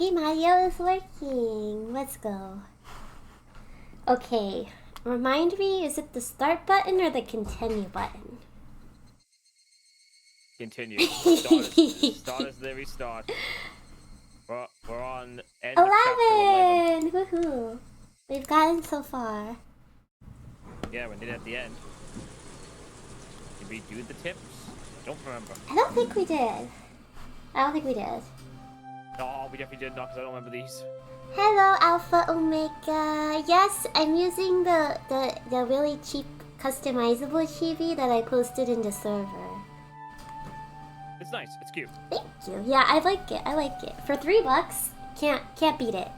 game audio is working. Let's go. Okay, remind me, is it the start button or the continue button? Continue. Start as they restart. We're on end of chapter 11. Woohoo! We've gotten so far. Yeah, we're nearly at the end. Did we do the tips? I don't remember. I don't think we did. No, we definitely did not, because I don't remember these. Hello, Alpha Omega. Yes, I'm using the really cheap customizable chibi that I posted in the server. It's nice. It's cute. Thank you. Yeah, I like it. For $3, can't beat it.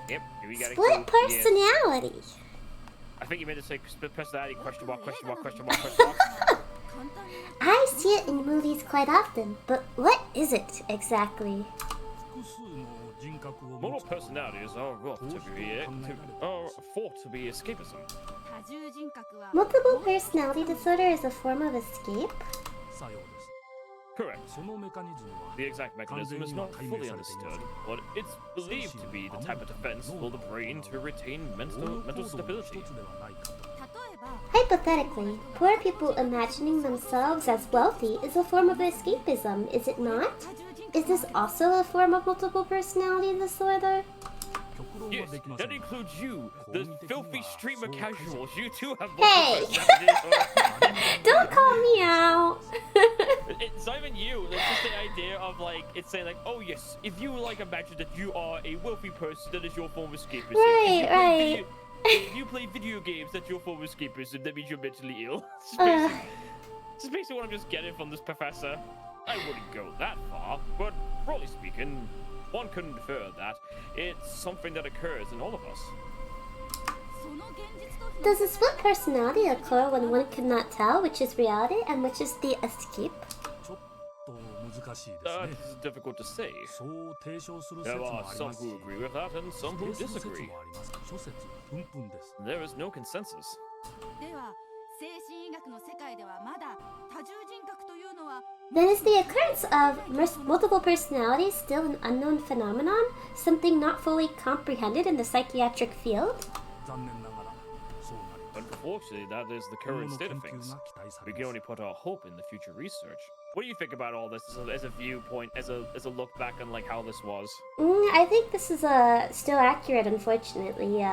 Yep. We gotta Split personality. I think you meant to say split personality, question mark. I see it in movies quite often, but what is it exactly? Multiple personalities are thought to be escapism. Multiple personality disorder is a form of escape? Correct. The exact mechanism is not fully understood, but it's believed to be the type of defense for the brain to retain mental stability. Hypothetically, poor people imagining themselves as wealthy is a form of escapism, is it not? Is this also a form of multiple personality disorder? Yes, that includes you, the filthy streamer casuals. You too have Hey! multiple personality disorder. Don't call me out! It's not even you. It's just the idea of like, it's saying like, oh yes, if you like imagine that you are a wealthy person, that is your form of escapism. Right. If you play video games, that's your form of escapism. That means you're mentally ill. It's basically what I'm just getting from this professor. I wouldn't go that far, but broadly speaking, one could infer that it's something that occurs in all of us. Does a split personality occur when one cannot tell which is reality and which is the escape? That's difficult to say. There are some who agree with that and some who disagree. There is no consensus. Then is the occurrence of multiple personalities still an unknown phenomenon? Something not fully comprehended in the psychiatric field? Unfortunately, that is the current state of things. We can only put our hope in the future research. What do you think about all this as a viewpoint, as a look back on like how this was? I think this is still accurate, unfortunately.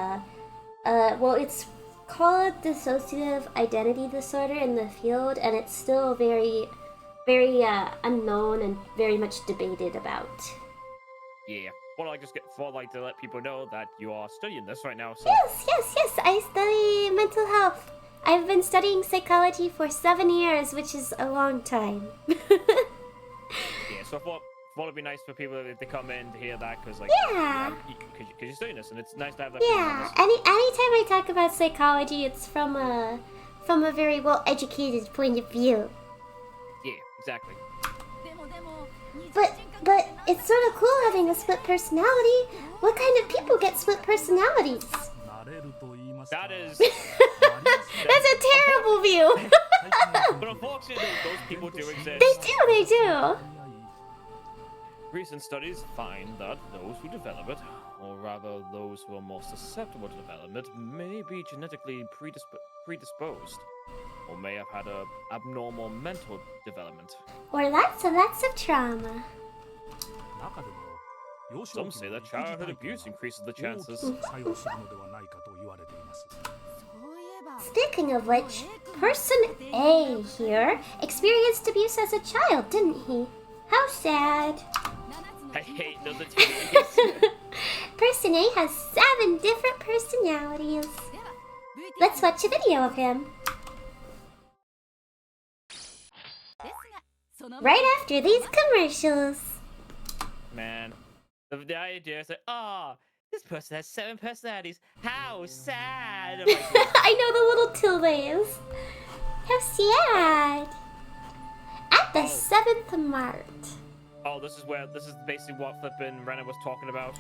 Well, it's called dissociative identity disorder in the field, and it's still very unknown and very much debated about. Yeah. Well, I like to let people know that you are studying this right now. So. Yes. I study mental health. I've been studying psychology for 7 years, which is a long time. Yeah. So I thought it'd be nice for people if they come in to hear that, because like because you're studying this, and it's nice to have that. Yeah. Anytime I talk about psychology, it's from a very well-educated point of view. Yeah. Exactly. But it's sort of cool having a split personality. What kind of people get split personalities? That is... That's a terrible view. But unfortunately, those people do exist. They do. Recent studies find that those who develop it, or rather those who are more susceptible to development, may be genetically predisposed, or may have had a abnormal mental development. Or lots of trauma. Some say that childhood abuse increases the chances. Speaking of which, Person A here experienced abuse as a child, didn't he? How sad. I hate those teenagers. Person A has 7 different personalities. Let's watch a video of him. Right after these commercials. Man, the idea is like, this person has 7 personalities. How sad! Like, I know the little tildes. How sad. At the 7th mart. Oh, this is basically what flippin' Renna was talking about.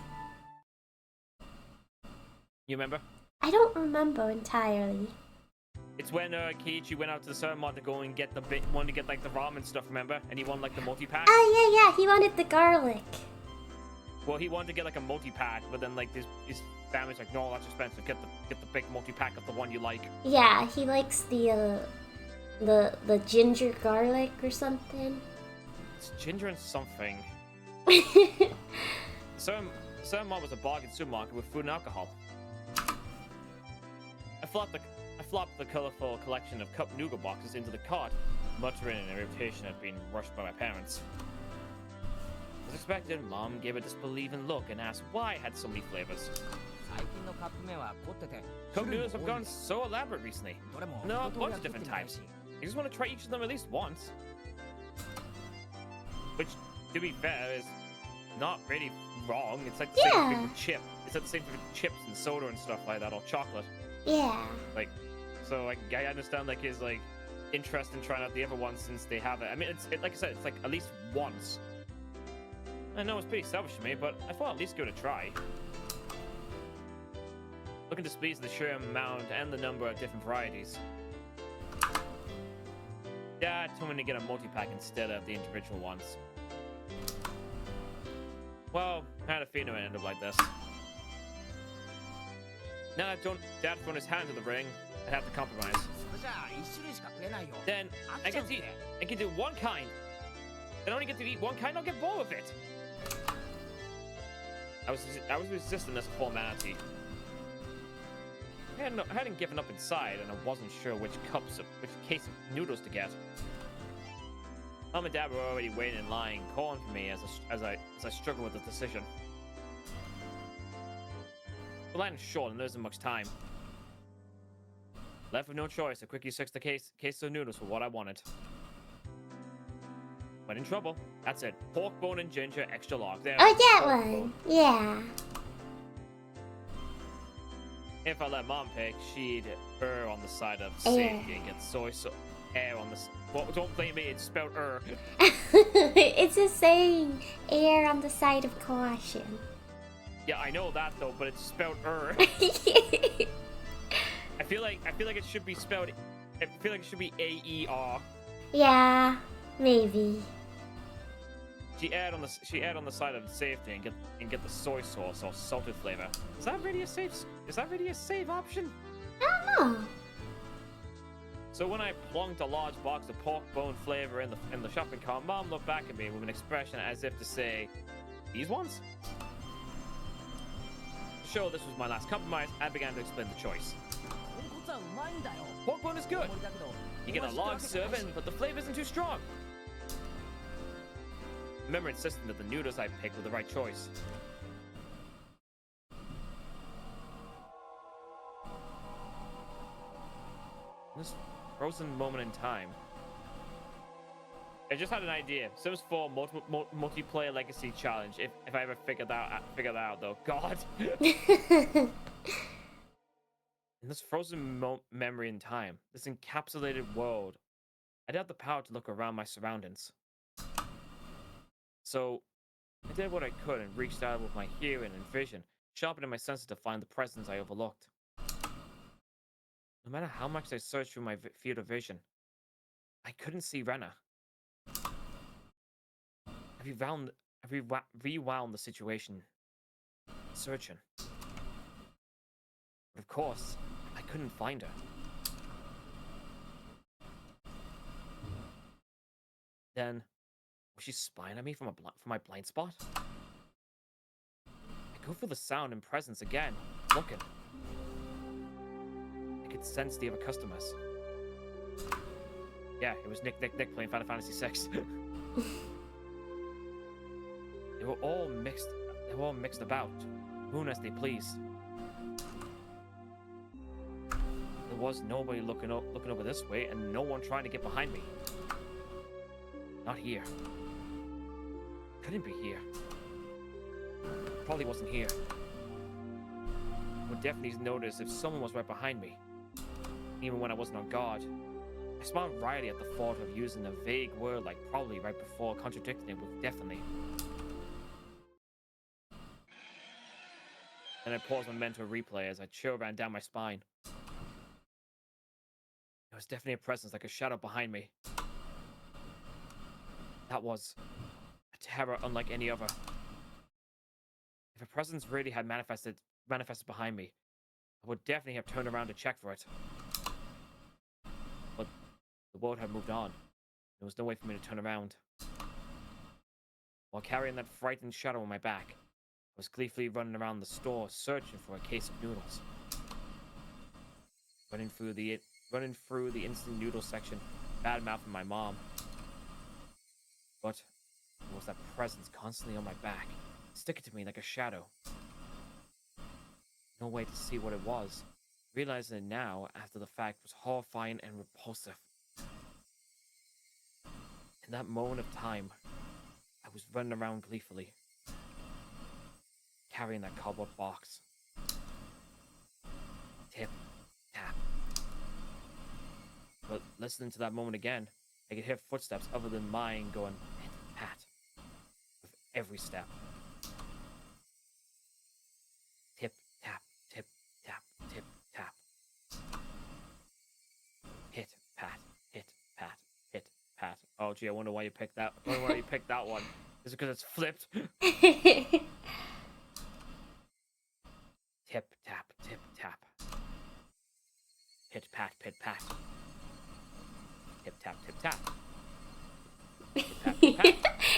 You remember? I don't remember entirely. It's when Keiichi went out to the supermarket to go and get wanted to get like the ramen stuff, remember? And he won like the multi-pack. Oh yeah, he wanted the garlic. Well, he wanted to get like a multi-pack, but then like his family's like, no, that's expensive. Get the big multi-pack of the one you like. Yeah, he likes the ginger garlic or something. It's ginger and something. Certain mom was a bargain supermarket with food and alcohol. I flopped the colorful collection of cup nougat boxes into the cart, muttering in irritation at being rushed by my parents. As expected, Mom gave a disbelieving look and asked why I had so many flavors. Cup noodles have gone so elaborate recently. No, a bunch of different types. I just want to try each of them at least once. Which, to be fair, is not really wrong. It's like the same thing with chip. It's like the same thing with chips and soda and stuff like that, or chocolate. Yeah. Like, so like I understand like his like interest in trying out the other ones since they have it. I mean, like I said, it's like at least once. I know it's pretty selfish of me, but I thought I'd at least give it a try. Looking displeased at the sheer amount and the number of different varieties. Dad told me to get a multi-pack instead of the individual ones. Well, I had a feeling it would end up like this. Now that Dad thrown his hand to the ring, I'd have to compromise. Then I can do one kind. I only get to eat one kind, I'll get bored of it. I was resisting this formality. I hadn't given up inside, and I wasn't sure which case of noodles to get. Mom and Dad were already waiting in line, calling for me as I struggled with the decision. The line is short, and there isn't much time. Left with no choice, I quickly searched the case of noodles for what I wanted. But in trouble. That's it. Pork bone and ginger, extra large. There. Oh, that one. Yeah. If I let Mom pick, she'd err on the side of safety and get soy sauce. Air on the. Well, don't blame me. It's spelled er. It's a saying. Err on the side of caution. Yeah, I know that though, but it's spelled er. I feel like it should be spelled. I feel like it should be A-E-R. Yeah, maybe. She erred on the side of safety and get the soy sauce or salted flavor. Is that really a safe option? I don't know. So when I plunked a large box of pork bone flavor in the shopping cart, Mom looked back at me with an expression as if to say, "These ones?" To show this was my last compromise, I began to explain the choice. Pork bone is good. You get a large serving, but the flavor isn't too strong. I remember insisting that the noodles I picked were the right choice. This frozen moment in time. I just had an idea. Sims 4 multiplayer legacy challenge. If I ever figure that out though. God. In this frozen memory in time, this encapsulated world, I'd have the power to look around my surroundings. So, I did what I could and reached out with my hearing and vision, sharpening my senses to find the presence I overlooked. No matter how much I searched through my field of vision, I couldn't see Rena. I rewound the situation, searching. But of course, I couldn't find her. Then, was she spying at me from my blind spot? I go for the sound and presence again, looking. I could sense the other customers. Yeah, it was Nick playing Final Fantasy VI. They were all mixed about, moving as they pleased. There was nobody looking over this way, and no one trying to get behind me. Not here. Couldn't be here. Probably wasn't here. Would definitely notice if someone was right behind me, even when I wasn't on guard. I smiled wryly at the thought of using a vague word like probably right before contradicting it with definitely. Then I paused my mental replay as a chill ran down my spine. was definitely a presence, like a shadow behind me. That was a terror unlike any other. If a presence really had manifested behind me, I would definitely have turned around to check for it. But the world had moved on. There was no way for me to turn around. While carrying that frightened shadow on my back, I was gleefully running around the store searching for a case of noodles. Running through the instant noodle section, bad-mouthing my mom. But there was that presence constantly on my back, sticking to me like a shadow. No way to see what it was. Realizing it now, after the fact, was horrifying and repulsive. In that moment of time, I was running around gleefully, carrying that cardboard box. Tip, tap. But listening to that moment again, I could hear footsteps other than mine going hit, pat, with every step. Tip, tap, tip, tap, tip, tap. Hit, pat, hit, pat, hit, pat. Oh gee, I wonder why you picked that. I wonder why you picked that one. Is it because it's flipped? Tip, tap, tip, tap. Hit, pat, pit, pat. Tip, tap, tip, tap. Tip, tap, tip, tap.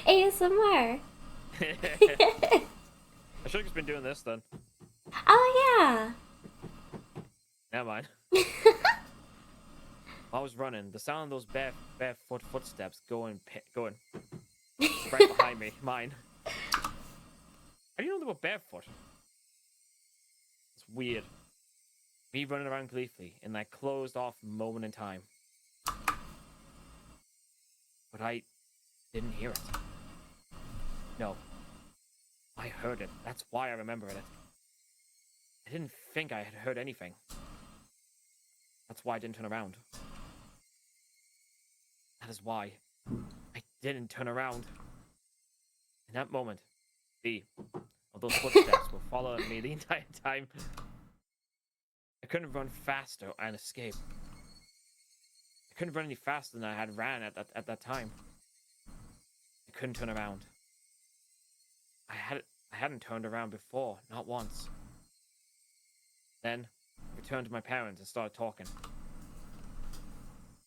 ASMR. I should have just been doing this then. Oh yeah. Never mind. I was running. The sound of those barefoot footsteps going right behind me. Mine. How do you know they were barefoot? It's weird. Me running around gleefully in that closed-off moment in time. But I didn't hear it. No. I heard it. That's why I remembered it. I didn't think I had heard anything. That's why I didn't turn around. That is why I didn't turn around. In that moment, of those footsteps were following me the entire time. I couldn't run faster and escape. I couldn't run any faster than I had ran at that time. I couldn't turn around. I hadn't turned around before, not once. Then, I returned to my parents and started talking.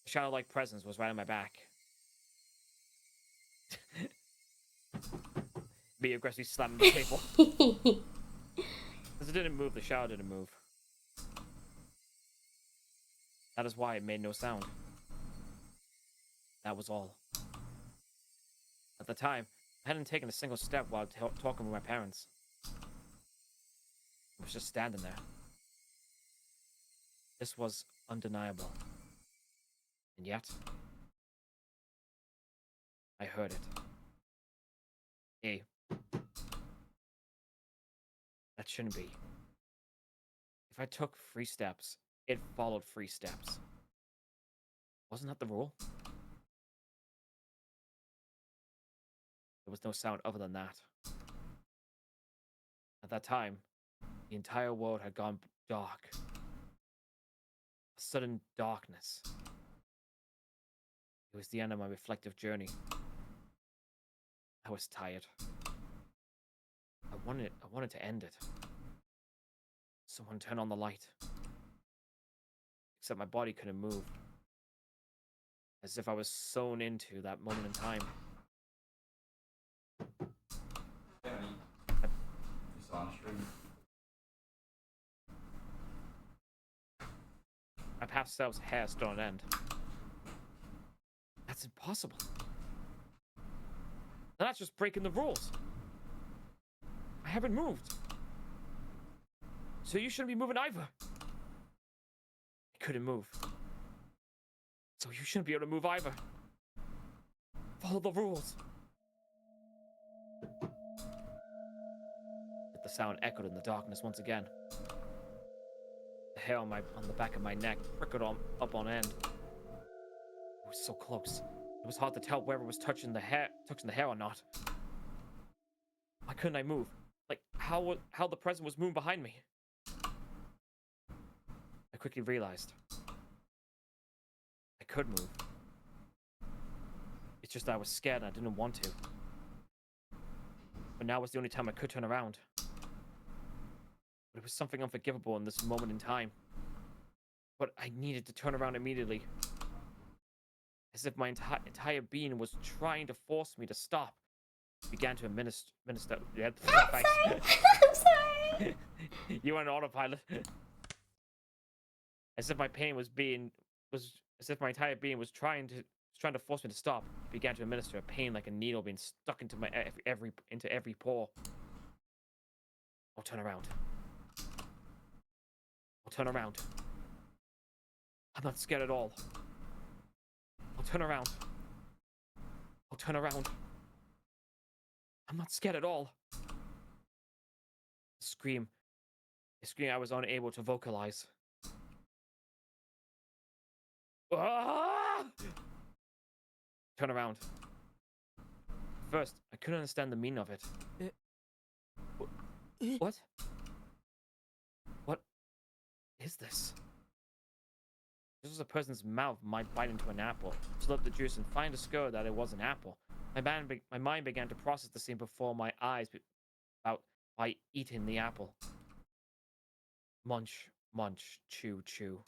A shadow-like presence was right on my back. Me aggressively slamming the table. Because it didn't move, the shadow didn't move. That is why it made no sound. That was all. At the time, I hadn't taken a single step while talking with my parents. I was just standing there. This was undeniable. And yet, I heard it. Hey. That shouldn't be. If I took 3 steps, it followed 3 steps. Wasn't that the rule? There was no sound other than that. At that time, the entire world had gone dark. A sudden darkness. It was the end of my reflective journey. I was tired. I wanted to end it. Someone turn on the light. Except my body couldn't move. As if I was sewn into that moment in time. Just on stream. My past self's hair stood on end. That's impossible. And that's just breaking the rules. I haven't moved. So you shouldn't be moving either. I couldn't move. So you shouldn't be able to move either. Follow the rules. But the sound echoed in the darkness once again. The hair on the back of my neck prickled up on end. It was so close. It was hard to tell whether it was touching the hair or not. Why couldn't I move? Like how the present was moving behind me. I quickly realized I could move. It's just that I was scared and I didn't want to. But now was the only time I could turn around. But it was something unforgivable in this moment in time. But I needed to turn around immediately. As if my entire being was trying to force me to stop. I began to minister. Yeah, I'm sorry. I'm sorry. You went on autopilot. As if my pain was as if my entire being was trying to force me to stop. I began to administer a pain like a needle being stuck into my every pore. I'll turn around. I'll turn around. I'm not scared at all. I'll turn around. I'll turn around. I'm not scared at all. A scream I was unable to vocalize. Ah! Turn around. First, I couldn't understand the meaning of it. What? What is this? This was a person's mouth might bite into an apple, slurp the juice, and find discover that it was an apple. My mind began to process the scene before my eyes about by eating the apple. Munch, munch, chew, chew.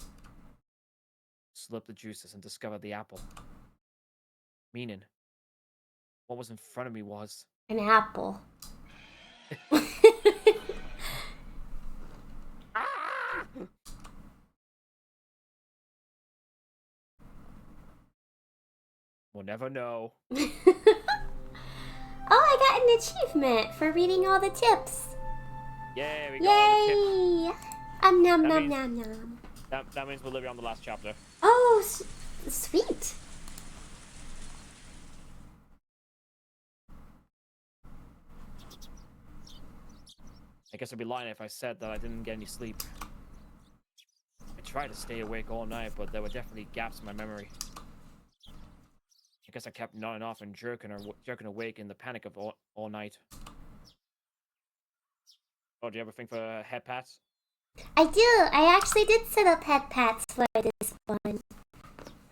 Slurp the juices and discover the apple. Meaning, what was in front of me was An apple. ah! We'll never know. Oh, I got an achievement for reading all the tips. Yeah, we got all the tips. Yay! Nom nom nom nom. That means we're living on the last chapter. Oh, sweet. I guess I'd be lying if I said that I didn't get any sleep. I tried to stay awake all night, but there were definitely gaps in my memory. I guess I kept nodding off and jerking awake in the panic of all night. Oh, do you ever think for head pats? I do. I actually did set up head pats for this one.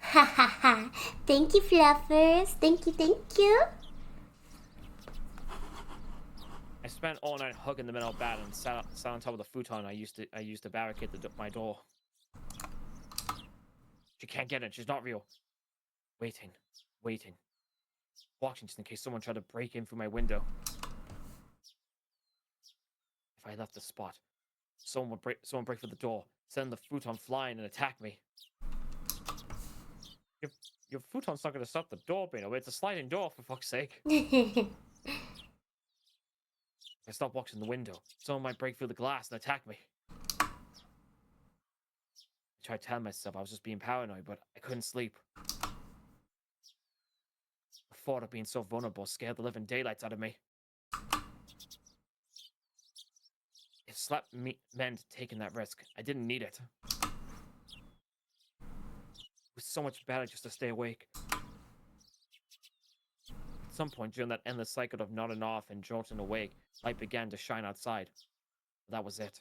Ha ha ha. Thank you, Fluffers. Thank you, thank you. I spent all night hugging the metal bat and sat on top of the futon I used to barricade my door. She can't get it. She's not real. Waiting. Watching just in case someone tried to break in through my window. If I left the spot, someone would break through the door, send the futon flying and attack me. Your futon's not going to stop the door, Bino. It's a sliding door, for fuck's sake. If I stop watching the window, someone might break through the glass and attack me. I tried telling myself I was just being paranoid, but I couldn't sleep. The thought of being so vulnerable scared the living daylights out of me. It slapped me meant taking that risk. I didn't need it. It was so much better just to stay awake. At some point during that endless cycle of nodding off and jolting awake, light began to shine outside. That was it.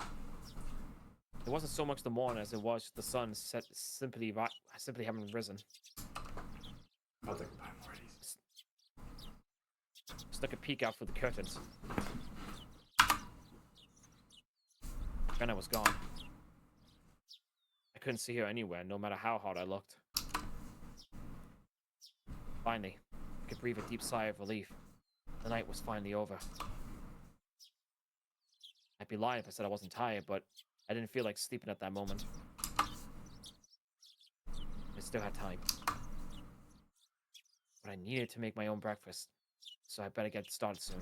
It wasn't so much the morning as it was the sun simply having risen. I'll take a bite more of these. Stuck a peek out through the curtains. Jenna was gone. I couldn't see her anywhere, no matter how hard I looked. Finally, I could breathe a deep sigh of relief. The night was finally over. I'd be lying if I said I wasn't tired, but I didn't feel like sleeping at that moment. I still had time. But I needed to make my own breakfast, so I better get started soon.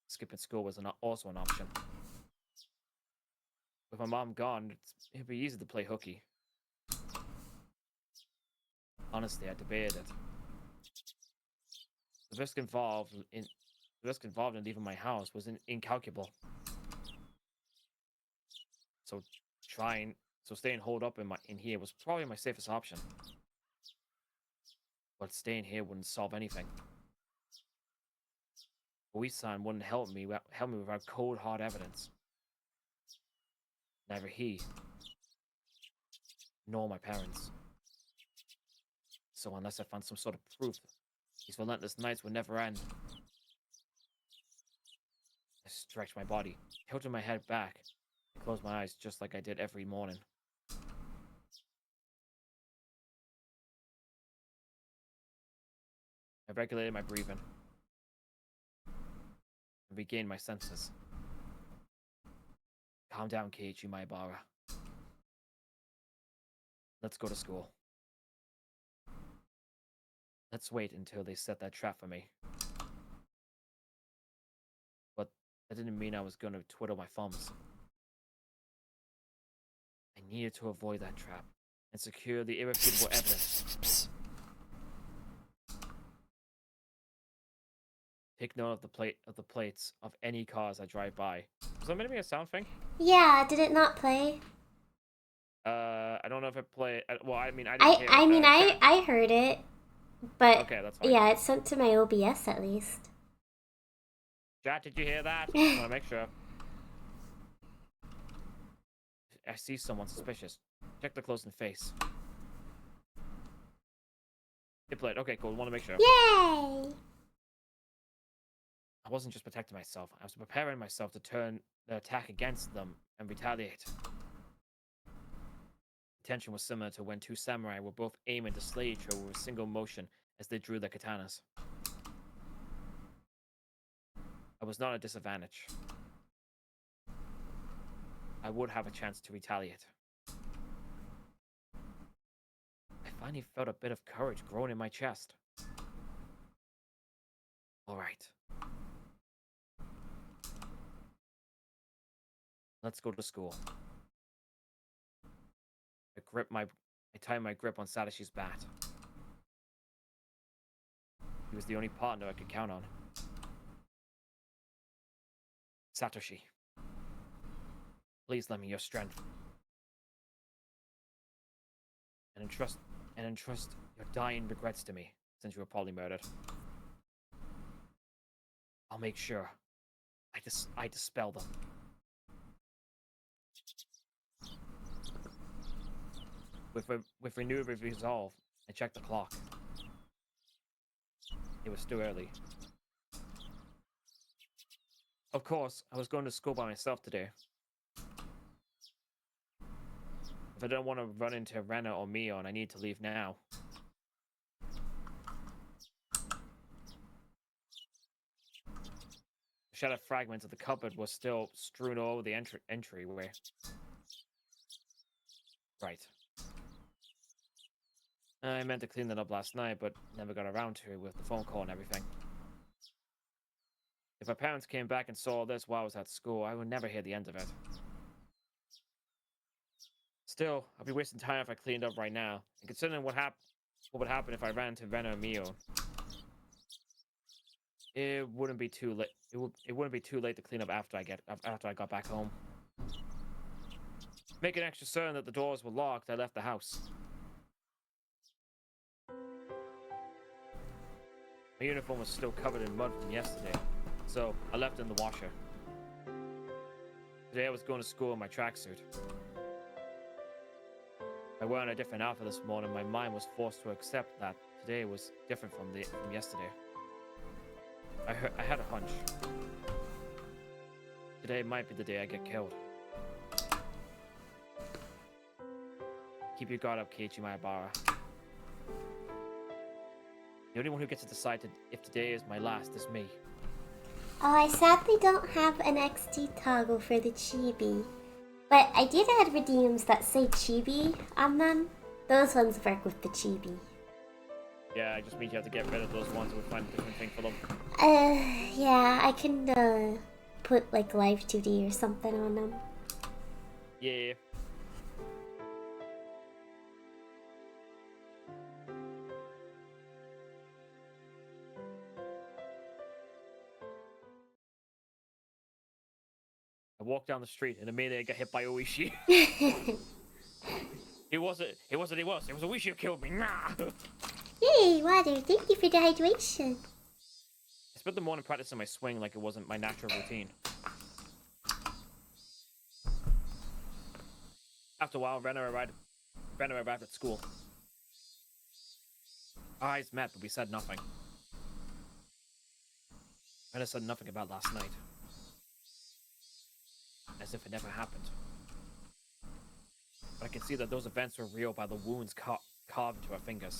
Skipping school was also an option. With my mom gone, it'd be easy to play hooky. Honestly, I debated it. The risk involved in leaving my house was incalculable. So staying holed up in here was probably my safest option. But staying here wouldn't solve anything. Oisan wouldn't help me without cold hard evidence. Neither he nor my parents. So unless I found some sort of proof, these relentless nights would never end. I stretched my body, tilted my head back, and closed my eyes just like I did every morning. I regulated my breathing and regained my senses. Calm down, Keiichi Maebara. Let's go to school. Let's wait until they set that trap for me. But that didn't mean I was going to twiddle my thumbs. I needed to avoid that trap and secure the irrefutable evidence. Take note of the plates of any cars I drive by. Was that meant to be a sound thing? Yeah, did it not play? I don't know if it played. Well, I mean, I didn't hear it. I heard it, but okay, that's fine. Yeah, it's sent to my OBS at least. Chat, did you hear that? I want to make sure. I see someone suspicious. Check the close and face. It played. Okay, cool. Want to make sure. Yay! I wasn't just protecting myself. I was preparing myself to turn the attack against them and retaliate. The tension was similar to when two samurai were both aiming to slay each other with a single motion as they drew their katanas. I was not at a disadvantage. I would have a chance to retaliate. I finally felt a bit of courage growing in my chest. All right. Let's go to school. I tied my grip on Satoshi's bat. He was the only partner I could count on. Satoshi, please lend me your strength. And entrust your dying regrets to me, since you were probably murdered. I'll make sure I dispel them. With renewed resolve, I checked the clock. It was still early. Of course, I was going to school by myself today. If I don't want to run into Rena or Mion, I need to leave now. The shattered fragments of the cupboard were still strewn all over the entryway. Right. I meant to clean that up last night, but never got around to it with the phone call and everything. If my parents came back and saw this while I was at school, I would never hear the end of it. Still, I'd be wasting time if I cleaned up right now. And considering what would happen if I ran into Rena and Mio, it wouldn't be too late. It wouldn't be too late to clean up after I got back home. Making extra certain that the doors were locked, I left the house. My uniform was still covered in mud from yesterday, so I left it in the washer. Today I was going to school in my tracksuit. By wearing a different outfit this morning, my mind was forced to accept that today was different from yesterday. I had a hunch. Today might be the day I get killed. Keep your guard up, Keiichi Maebara. The only one who gets to decide if today is my last is me. Oh, I sadly don't have an XD toggle for the chibi. But I did add redeems that say chibi on them. Those ones work with the chibi. Yeah, it just means you have to get rid of those ones and we'll find a different thing for them. Yeah, I can put like Live 2D or something on them. Yeah. I walked down the street and immediately I got hit by Oishi. It was Oishi who killed me. Nah. Yay, water. Thank you for the hydration. I spent the morning practicing my swing like it wasn't my natural routine. After a while, Rena arrived Rena arrived at school. Our eyes met, but we said nothing. Rena said nothing about last night. As if it never happened. But I can see that those events were real by the wounds carved into her fingers.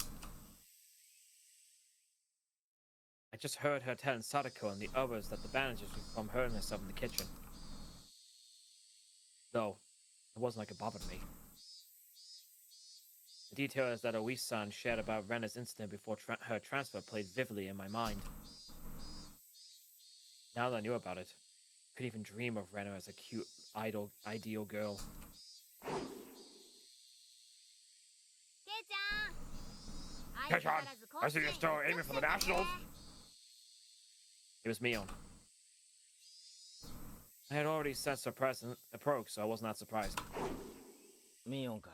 I just heard her telling Sadako and the others that the bandages were from her and herself in the kitchen. Though, it wasn't like it bothered me. The details that Oisan shared about Rena's incident before her transfer played vividly in my mind. Now that I knew about it, I couldn't even dream of Rena as a cute, ideal girl. Kei-chan, I see you're still aiming for the Nationals. It was Mion. I had already sensed her presence approach, so I wasn't that surprised. ミヨンか。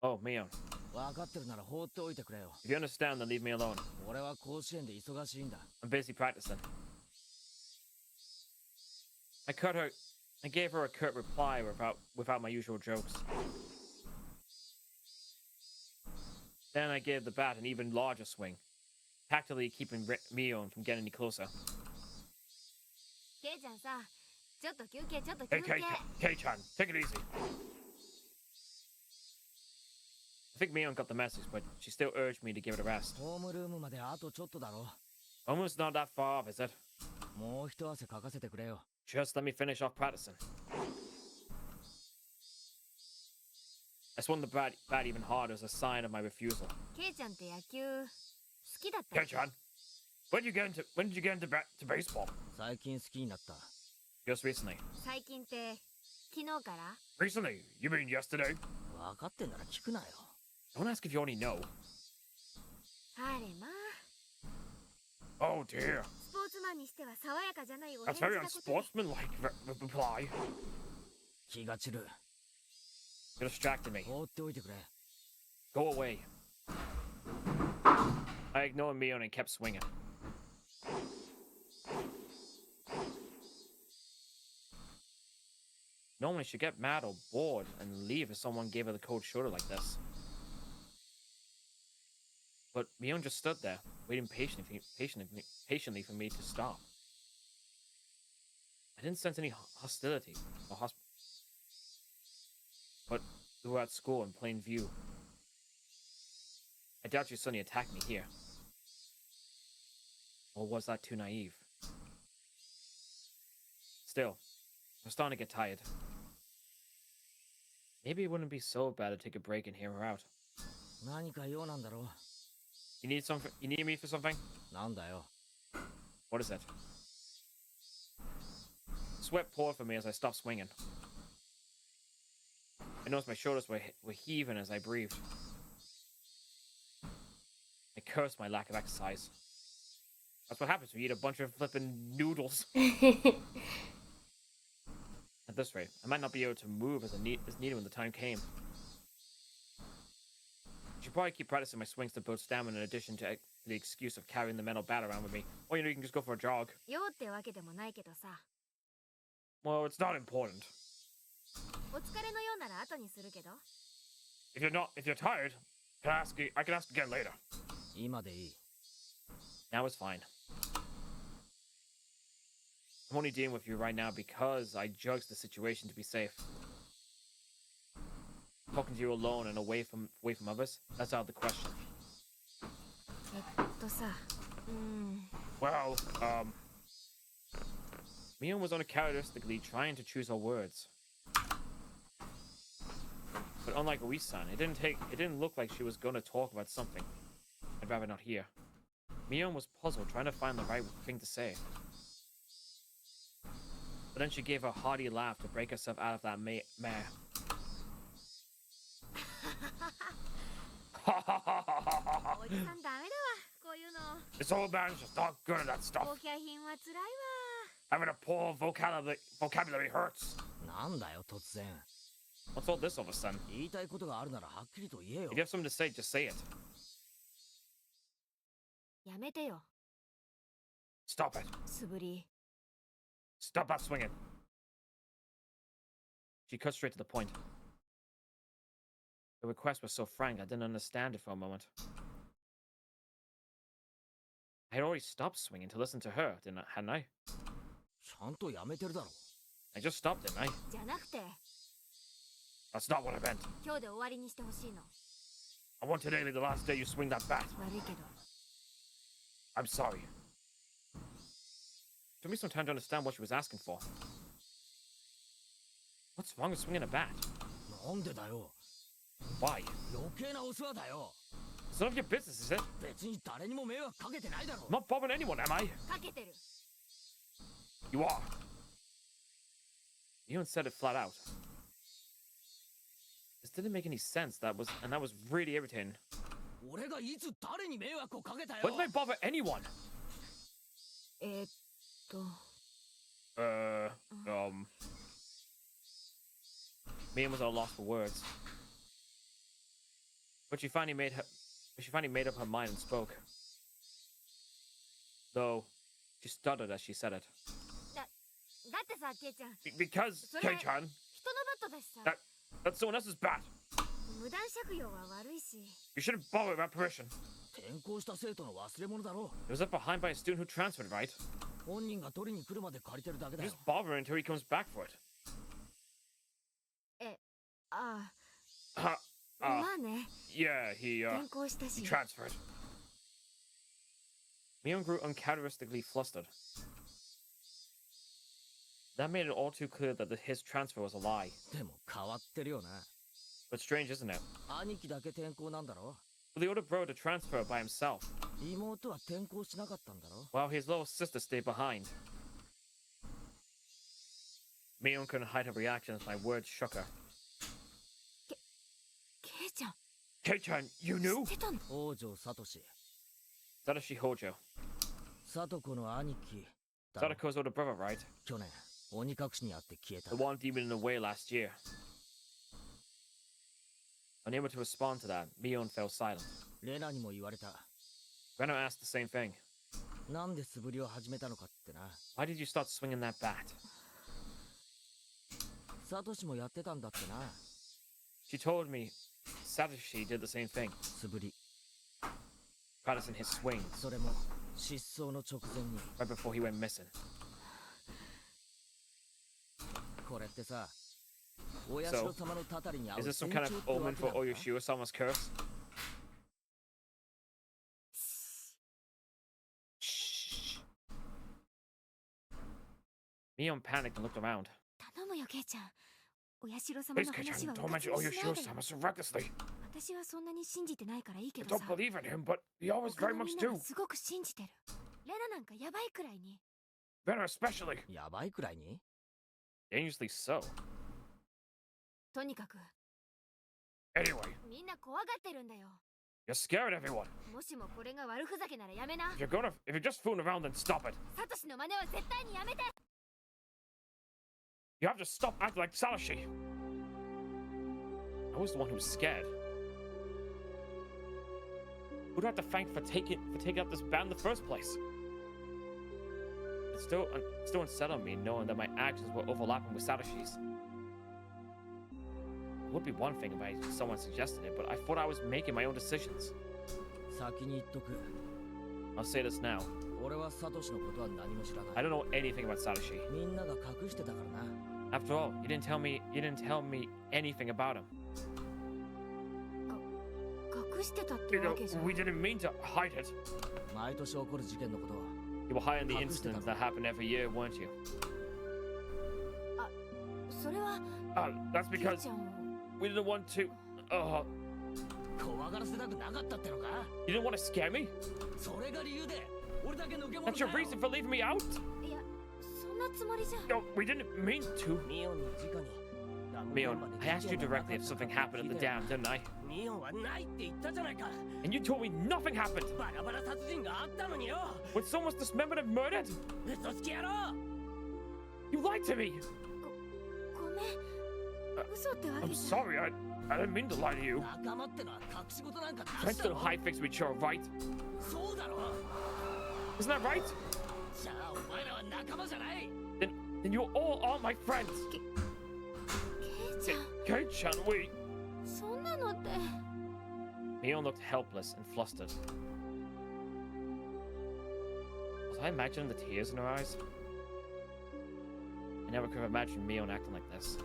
Oh, Mion. 分かってるなら放っておいてくれよ。 If you understand, then leave me alone. 俺は甲子園で忙しいんだ。 I'm busy practicing. I gave her a curt reply without my usual jokes. Then I gave the bat an even larger swing, tactically keeping Mion from getting any closer. ケイちゃんさ、ちょっと休憩。 Hey, Kei-chan, take it easy. I think Mion got the message, but she still urged me to give it a rest. ホームルームまであとちょっとだろ。 Almost not that far off, is it? もう一汗かかせてくれよ。 Just let me finish off practicing. I swung the bat even harder as a sign of my refusal. ケイちゃんって野球好きだったっけ？ Kei-chan, when did you get into baseball? 最近好きになった。 Just recently. 最近って昨日から？ Recently? You mean yesterday? 分かってんなら聞くなよ。 Don't ask if you already know. あれまあ。 Oh dear. スポーツマンにしては爽やかじゃないお返 That's 事だ very ことで。 unsportsmanlike reply. 気が散る。 You distracted me. 放っておいてくれ。 Go away. I ignored Mion and kept swinging. Normally she'd get mad or bored and leave if someone gave her the cold shoulder like this. But Mion just stood there, waiting patiently for me to stop. I didn't sense any hostility or but we were at school in plain view. I doubt you suddenly attacked me here. Or was that too naive? Still, I'm starting to get tired. Maybe it wouldn't be so bad to take a break and hear her out. 何か用なんだろう。 You need something? You need me for something? なんだよ。 What is it? Sweat poured for me as I stopped swinging. I noticed my shoulders were heaving as I breathed. I cursed my lack of exercise. That's what happens when you eat a bunch of flippin' noodles. At this rate, I might not be able to move as needed when the time came. I should probably keep practicing my swings to build stamina in addition to the excuse of carrying the metal bat around with me. Or you can just go for a jog. 用ってわけでもないけどさ。 Well, it's not important. お疲れのようなら後にするけど。 If you're tired, I can ask again later. 今でいい。 Now it's fine. I'm only dealing with you right now because I judged the situation to be safe. Talking to you alone and away from others, that's out of the question. さ、Well, Mion was uncharacteristically trying to choose her words. But unlike Oisan, it didn't look like she was going to talk about something I'd rather not hear. Mion was puzzled, trying to find the right thing to say. But then she gave a hearty laugh to break herself out of that mare. This old man's just not good at that stuff. 高級品は辛いわ。 Having a poor vocabulary hurts. なんだよ突然。 What's all this all of a sudden? 言いたいことがあるならはっきりと言えよ If。you have something to say, just say it. やめてよ。 Stop it. 素振り。 Stop that swinging. She cut straight to the point. The request was so frank, I didn't understand it for a moment. I had already stopped swinging to listen to her, hadn't I? ちゃんとやめてるだろ。 I just stopped, didn't I? じゃなくて That's not what I meant. 今日で終わりにしてほしいの。 I want today to be the last day you swing that bat. 悪いけど I'm sorry. Took me some time to understand what she was asking for. What's wrong with swinging a bat? なんでだよ。 Why? 余計なお世話だよ。 It's none of your business, is it? 別に誰にも迷惑かけてないだろ。 I'm not bothering anyone, am I? かけてる。 You are. You said it flat out. This didn't make any sense. That was really irritating. 俺がいつ誰に迷惑をかけたよ。 Why did I bother anyone? と Mia was at a loss for words. But she finally made up her mind and spoke. Though she stuttered as she said it. だってさ、ケイちゃん、 Because, それ Kei-chan, 人のバットだしさ、 that's someone else's bat. 無断借用は悪いし、 You shouldn't borrow without permission. 転校した生徒の忘れ物だろ。 It was left behind by a student who transferred, right? 本人が取りに来るまで借りてるだけだ You よ just。bother until he comes back for it. あ Uh, あ、まあね、 yeah, he 転校したし、 transferred. Mion grew uncharacteristically flustered. That made it all too clear that his transfer was a lie. でも変わってるよな。 But strange, isn't it? 兄貴だけ転校なんだろ。 For the older brother to transfer by himself, 妹は転校しなかったんだろ。 while his little sister stayed behind. Mion couldn't hide her reaction as my words shook her. ケイちゃん、 Kei-chan, you knew? 知ってたの？王女聡。 Satoshi Hojo. 聡子の兄貴だろ。 Sadako's older brother, right? 去年鬼隠しにあって消えた The。one demon in the way last year. Unable to respond to that, Mion fell silent. レナにも言われた。 Reno asked the same thing. なんで素振りを始めたのかってな。 Why did you start swinging that bat? 聡もやってたんだってな。 She told me Satoshi did the same thing, 素振り。 practicing his swings それも失踪の直前に。 right before he went missing. これってさ、お社様のたたりに合う Is this some 前 kind 兆 of ってわ omen け for なのか？ Oyashiro-sama's curse? Shh. Mion panicked and looked around. 頼むよ、ケイちゃん。お社様 Please, の話 Kei-chan, は don't うかつ mention にしないでよ。 Oyashiro-sama so recklessly. 私はそんなに信じてないからいいけ I ど don't さ。 believe in him, but he always 他 very のみ much んなが do. すごく信じてる。レナなんかやばいくらいに。 Venom especially. やばいくらいに？ Dangerously so. とにかく、 Anyway, みんな怖がってるんだよ。 you're scared everyone. もしもこれが悪ふざけならやめな。 If you're just fooling around, then stop it. サトシの真似は絶対にやめて。 You have to stop acting like Satoshi. I was the one who was scared. Who do I have to thank for taking up this ban in the first place? It's still unsettling me knowing that my actions were overlapping with Satoshi's. It would be one thing if someone suggested it, but I thought I was making my own decisions. 先に言っとく。 I'll say this now. 俺はサトシのことは何も知ら I ない。 don't know anything about Satoshi. みんなが隠してたからな。 After all, you didn't tell me anything about him. 隠してたってわけじゃん。 We didn't mean to hide it. 毎年起こる事件のことは You were hiding the incidents that happen every year, weren't you? それは That's ケイ because ちゃんを we didn't want to. 怖がらせたくなかったってのか？ You didn't want to scare me? それが理由で俺だけ抜け者 That's だ your よ。 reason for leaving me out? いや、そんなつもりじゃ。 No, we didn't mean to. ミオンに直に。 Mion, I asked you directly if something happened at the dam, didn't I? ミオンはないって言ったじゃないか。 And you told me nothing happened. バラバラ殺人があったのによ。 When someone was dismembered and murdered? 嘘つき野郎。 You lied to me. ごめん。嘘ってわけ I'm じゃ。 sorry. I didn't mean to lie to you. 仲間ってのは隠し事なんか出 Friends した don't ろ。 hide things from each other, right? そうだろ。 Isn't that right? じゃあお前らは仲間じゃない。 Then you all are my friends. ケイちゃん、 Kei-chan, we. そんなの Mion looked helpless and flustered. Was I imagining the tears in her eyes? I never could have imagined Mion acting like this.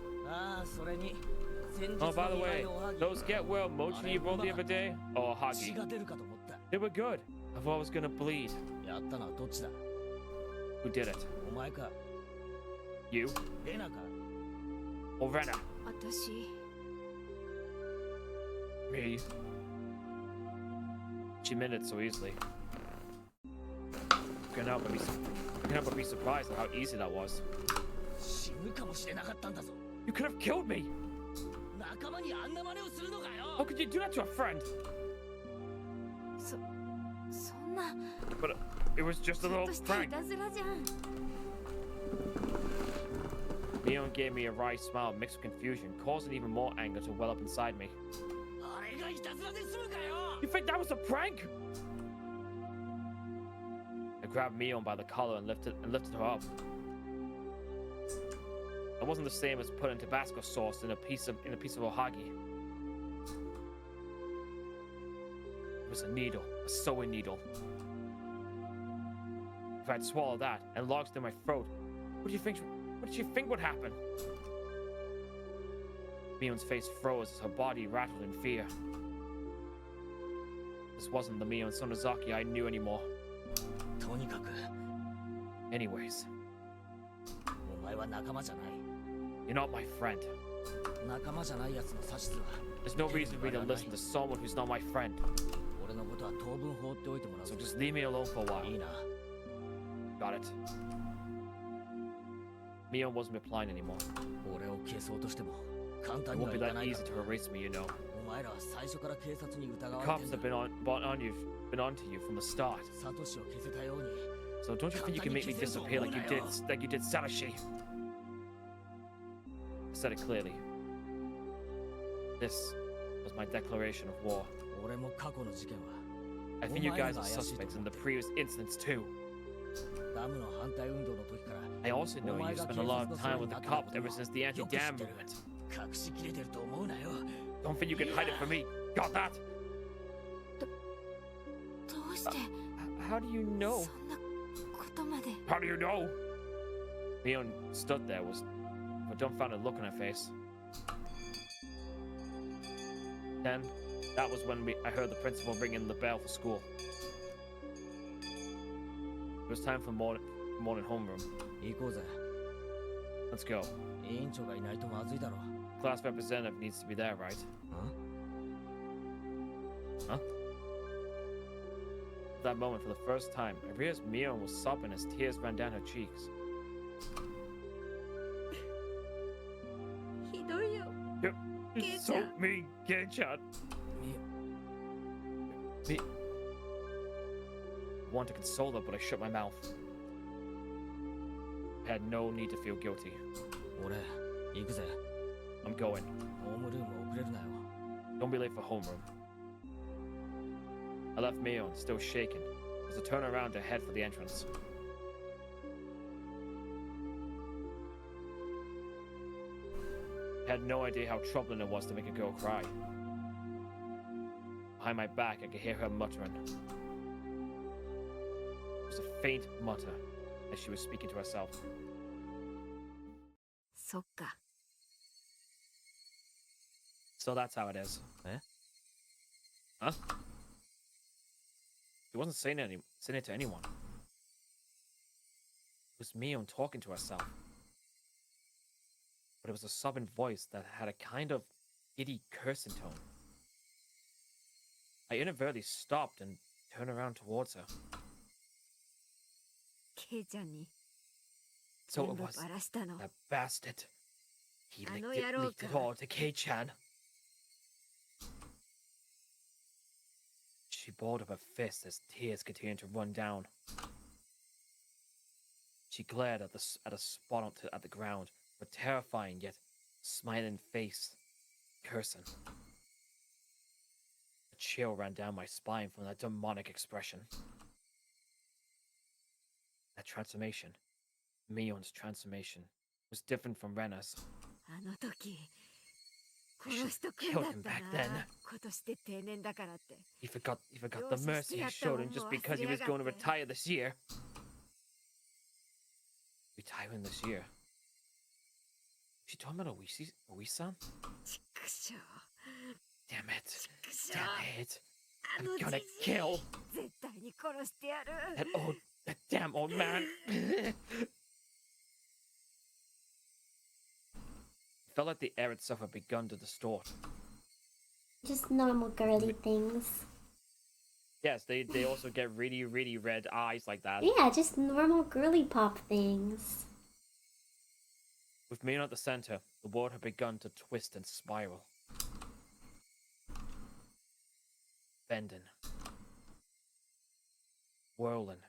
Oh, by the way, those get well mochi you brought the other day? Oh, Hagi. They were good. I thought I was gonna bleed. Who did it? You? Or Rena? 私 Me? She meant it so easily. Can't help but be surprised at how easy that was. You could have killed me! How could you do that to a friend? そんな But it was just a ちょっ little としたい prank. たずらじゃん Leon gave me a wry smile mixed with confusion, causing even more anger to well up inside me. You think that was a prank? I grabbed Mion by the collar and lifted her up. It wasn't the same as putting Tabasco sauce in a piece of ohagi. It was a needle, a sewing needle. If I'd swallowed that and lodged in my throat, what did you think would happen? Mion's face froze as her body rattled in fear. This wasn't the Mion Sonozaki I knew anymore. Anyways, you're not my friend. There's no reason for me to listen to someone who's not my friend. So just leave me alone for a while. Got it. Mion wasn't replying anymore. It won't be that easy to erase me, you know. The cops have been onto you from the start. So don't you think you can make me disappear like you did Satoshi? I said it clearly. This was my declaration of war. I think you guys are suspects in the previous incidents too. I also know you've spent a lot of time with the cops ever since the anti-dam movement. Don't think you can hide it from me. Got that? どうして How do you know? そんなことまで How do you know? Mion stood there with a dumbfounded look on her face. Then, that was when I heard the principal ringing the bell for school. It was time for morning homeroom. Let's go. Class representative needs to be there, right? Huh? At that moment, for the first time, I realized Mion was sobbing as tears ran down her cheeks. ひどいよ You're so mean, Genchan. Me. I wanted to console her, but I shut my mouth. I had no need to feel guilty. I'm going. Don't be late for homeroom. I left Mion, still shaken, as I turned around to head for the entrance. I had no idea how troubling it was to make a girl cry. Behind my back, I could hear her muttering. It was a faint mutter as she was speaking to herself. そっか So that's how it is. Eh? Huh? She wasn't saying it to anyone. It was Mion talking to herself. But it was a sobbing voice that had a kind of giddy cursing tone. I inadvertently stopped and turned around towards her. ケイちゃんに So 全 it 部 was バラしたの that bastard. He I know leaked you're it all to Kei-chan. She balled up her fist as tears continued to run down. She glared at a spot at the ground, with terrifying yet smiling face, cursing. A chill ran down my spine from that demonic expression. That transformation, Mion's transformation, was different from Rena's. あの時 I should 殺しと have くん killed だっ him た back な then. 今年で定年だからって He forgot the Yoshi mercy he still showed him just because he was going to retire this year. Retiring this year. She talking about Oisan? ちくしょう Damn it. ちくしょ Damn う it. あ I'm のじ gonna じい kill 絶対に殺してやる that damn old man. It felt like the air itself had begun to distort. Just normal girly things. Yes, they also get really, really red eyes like that. Yeah, just normal girly pop things. With me at the center, the world had begun to twist and spiral. Bending. Whirling.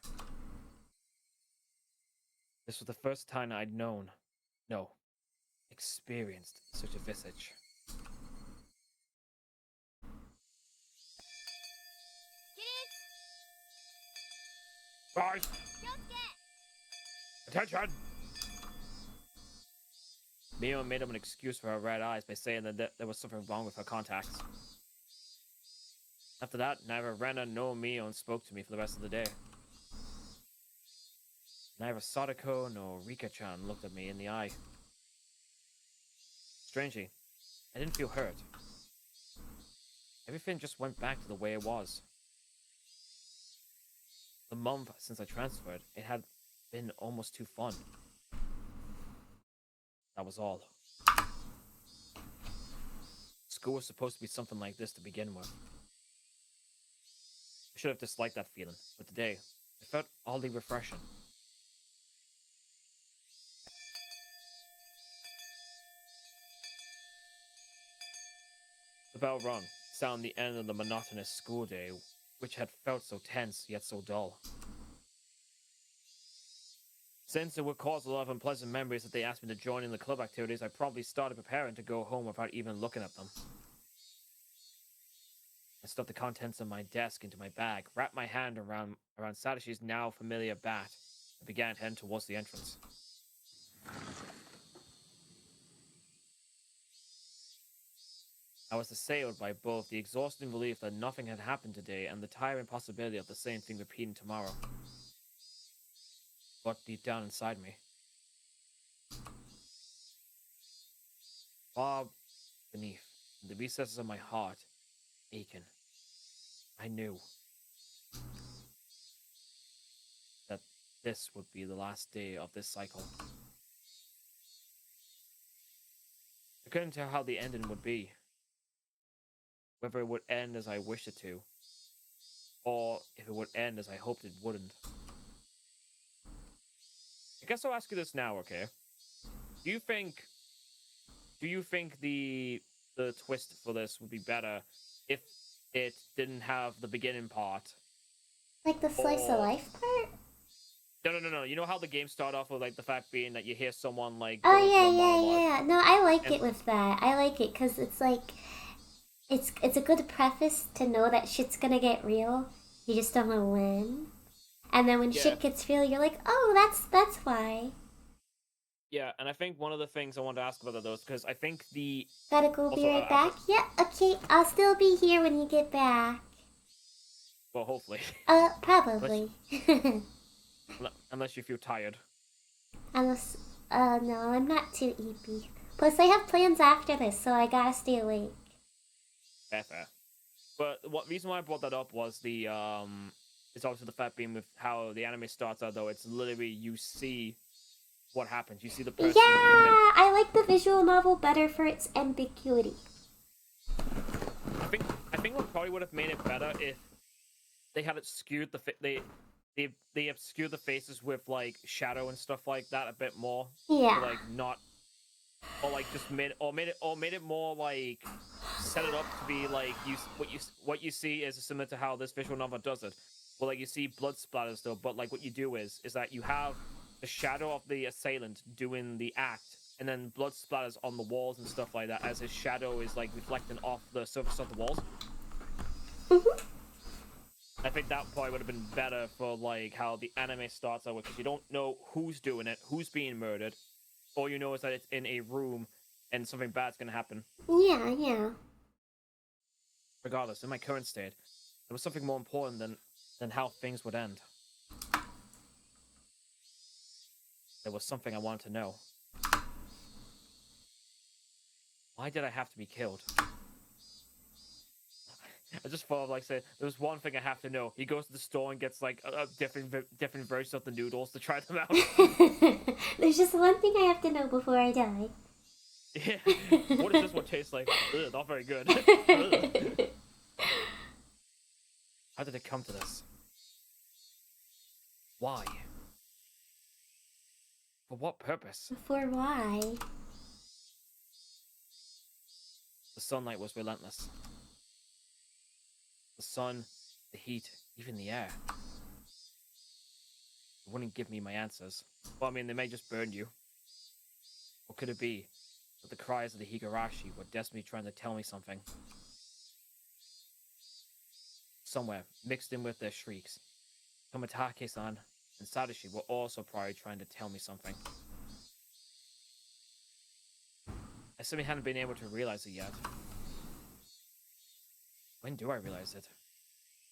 This was the first time I'd experienced such a visage. Guys! Attention! Mio made up an excuse for her red eyes by saying that there was something wrong with her contacts. After that, neither Rena nor Mio spoke to me for the rest of the day. Neither Sadako nor Rika-chan looked at me in the eye. Strangely, I didn't feel hurt. Everything just went back to the way it was. The month since I transferred, it had been almost too fun. That was all. School was supposed to be something like this to begin with. I should have disliked that feeling, but today, it felt oddly refreshing. The bell rung, sounding the end of the monotonous school day, which had felt so tense yet so dull. Since it would cause a lot of unpleasant memories that they asked me to join in the club activities, I probably started preparing to go home without even looking at them. I stuffed the contents of my desk into my bag, wrapped my hand around Sadashi's now familiar bat, and began heading towards the entrance. I was assailed by both the exhausting relief that nothing had happened today and the tiring possibility of the same thing repeating tomorrow. But deep down inside me, far beneath, in the recesses of my heart, aching, I knew that this would be the last day of this cycle. I couldn't tell how the ending would be. Whether it would end as I wished it to, or if it would end as I hoped it wouldn't. I guess I'll ask you this now, okay? Do you think the twist for this would be better if it didn't have the beginning part? Like the slice of life part? No. You know how the game started off with like the fact being that you hear someone like. Oh yeah. No, I like it with that. I like it because it's like, it's a good preface to know that shit's gonna get real. You just don't know when. And then when shit gets real, you're like, oh, that's why. Yeah, and I think one of the things I wanted to ask about those because I think the. Gotta go be right back. Yeah, okay. I'll still be here when you get back. Well, hopefully. Probably. Unless you feel tired. Unless, no, I'm not too eepy. Plus, I have plans after this, so I gotta stay awake. Fair. But what reason why I brought that up was the it's also the fact being with how the anime starts out though. It's literally you see what happens. You see the person. Yeah, I like the visual novel better for its ambiguity. I think what probably would have made it better if they had it skewed they obscured the faces with like shadow and stuff like that a bit more. Yeah. Or, like not. Or like just made it more like set it up to be like what you see is similar to how this visual novel does it. Well, like you see blood splatters though, but like what you do is that you have the shadow of the assailant doing the act, and then blood splatters on the walls and stuff like that as his shadow is like reflecting off the surface of the walls. I think that probably would have been better for like how the anime starts out with, because you don't know who's doing it, who's being murdered. All you know is that it's in a room and something bad's gonna happen. Yeah, yeah. Regardless, in my current state, there was something more important than how things would end. There was something I wanted to know. Why did I have to be killed? I just thought of, like, say, there's one thing I have to know. He goes to the store and gets, like, a different versions of the noodles to try them out. There's just one thing I have to know before I die. Yeah. What does this one taste like? Ugh, not very good. Ugh. How did it come to this? Why? For what purpose? For why? The sunlight was relentless. The sun, the heat, even the air. It wouldn't give me my answers. Well, I mean, they may just burn you. What could it be? That the cries of the Higurashi were desperately trying to tell me something. Somewhere, mixed in with their shrieks, Tomitake-san and Sadashi were also probably trying to tell me something. I simply hadn't been able to realize it yet. When do I realize it?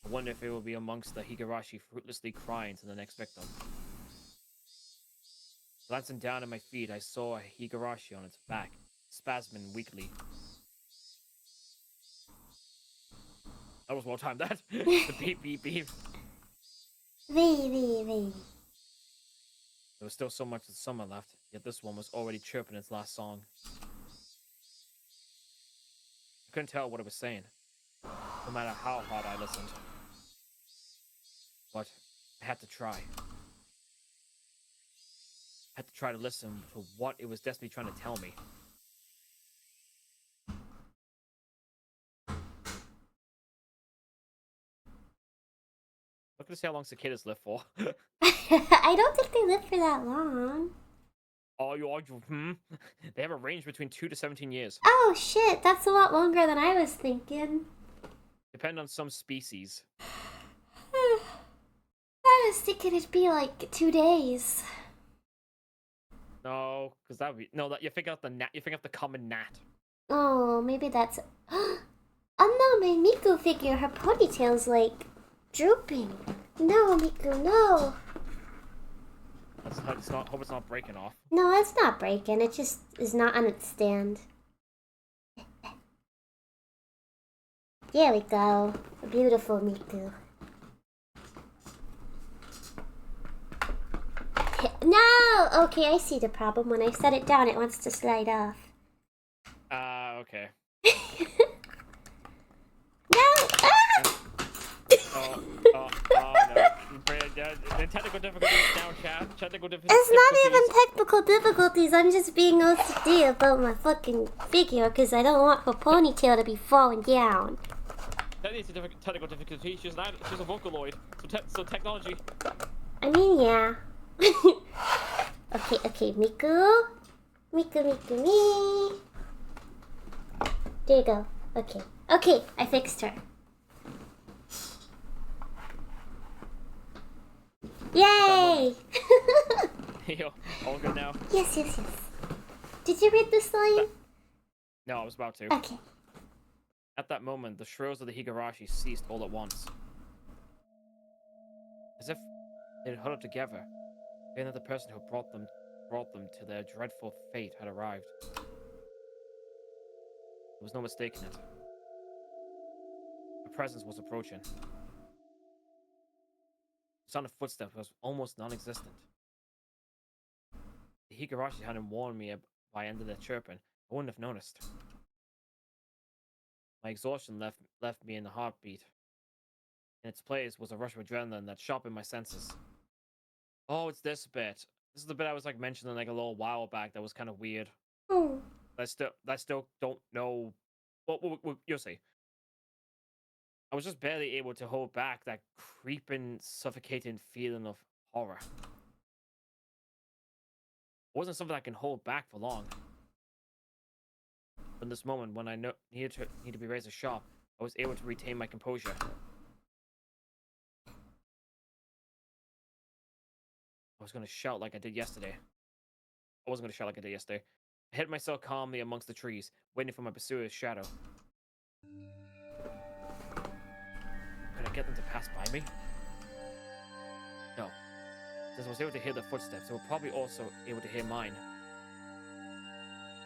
I wonder if it will be amongst the Higurashi fruitlessly crying to the next victim. Glancing down at my feet, I saw a Higurashi on its back, spasming weakly. That was well timed, that. The beep, beep, beep. V. There was still so much of summer left, yet this one was already chirping its last song. I couldn't tell what it was saying, no matter how hard I listened. But I had to try. I had to try to listen to what it was desperately trying to tell me. Look at how long cicadas live for. I don't think they live for that long. They have a range between 2 to 17 years. Oh shit, that's a lot longer than I was thinking. Depend on some species. I was thinking it'd be like 2 days. No, because that would be no. That you're thinking of the gnat. You're thinking of the common gnat. Oh, maybe that's. Oh no, my Miku figure, her ponytail's like drooping. No, Miku, no. It's not. Hope it's not breaking off. No, it's not breaking. It just is not on its stand. There we go. A beautiful Miku. No! Okay, I see the problem. When I set it down, it wants to slide off. Okay. No! Ah! Oh no. The technical difficulties now, chat. Technical difficulties. It's not even technical difficulties. I'm just being OCD about my fucking figure because I don't want her ponytail to be falling down. That is a technical difficulty. She's a Vocaloid. So technology. I mean, yeah. Okay, Miku. Me. There you go. Okay, I fixed her. Yay! Yo, all good now. Yes. Did you read this line? No, I was about to. Okay. At that moment, the shrills of the Higurashi ceased all at once. As if they had huddled together, fearing that the person who brought them to their dreadful fate had arrived. There was no mistaking it. A presence was approaching. The sound of footsteps was almost non-existent. The Higurashi hadn't warned me by end of their chirping. I wouldn't have noticed. My exhaustion left me in a heartbeat. In its place was a rush of adrenaline that sharpened my senses. Oh, it's this bit. This is the bit I was like mentioning like a little while back that was kind of weird. Oh. I still don't know. Well, you'll see. I was just barely able to hold back that creeping, suffocating feeling of horror. It wasn't something I can hold back for long. In this moment, when I needed to be razor sharp, I was able to retain my composure. I was going to shout like I did yesterday. I wasn't going to shout like I did yesterday. I hid myself calmly amongst the trees, waiting for my pursuer's shadow. Could I get them to pass by me? No. Since I was able to hear their footsteps, they were probably also able to hear mine.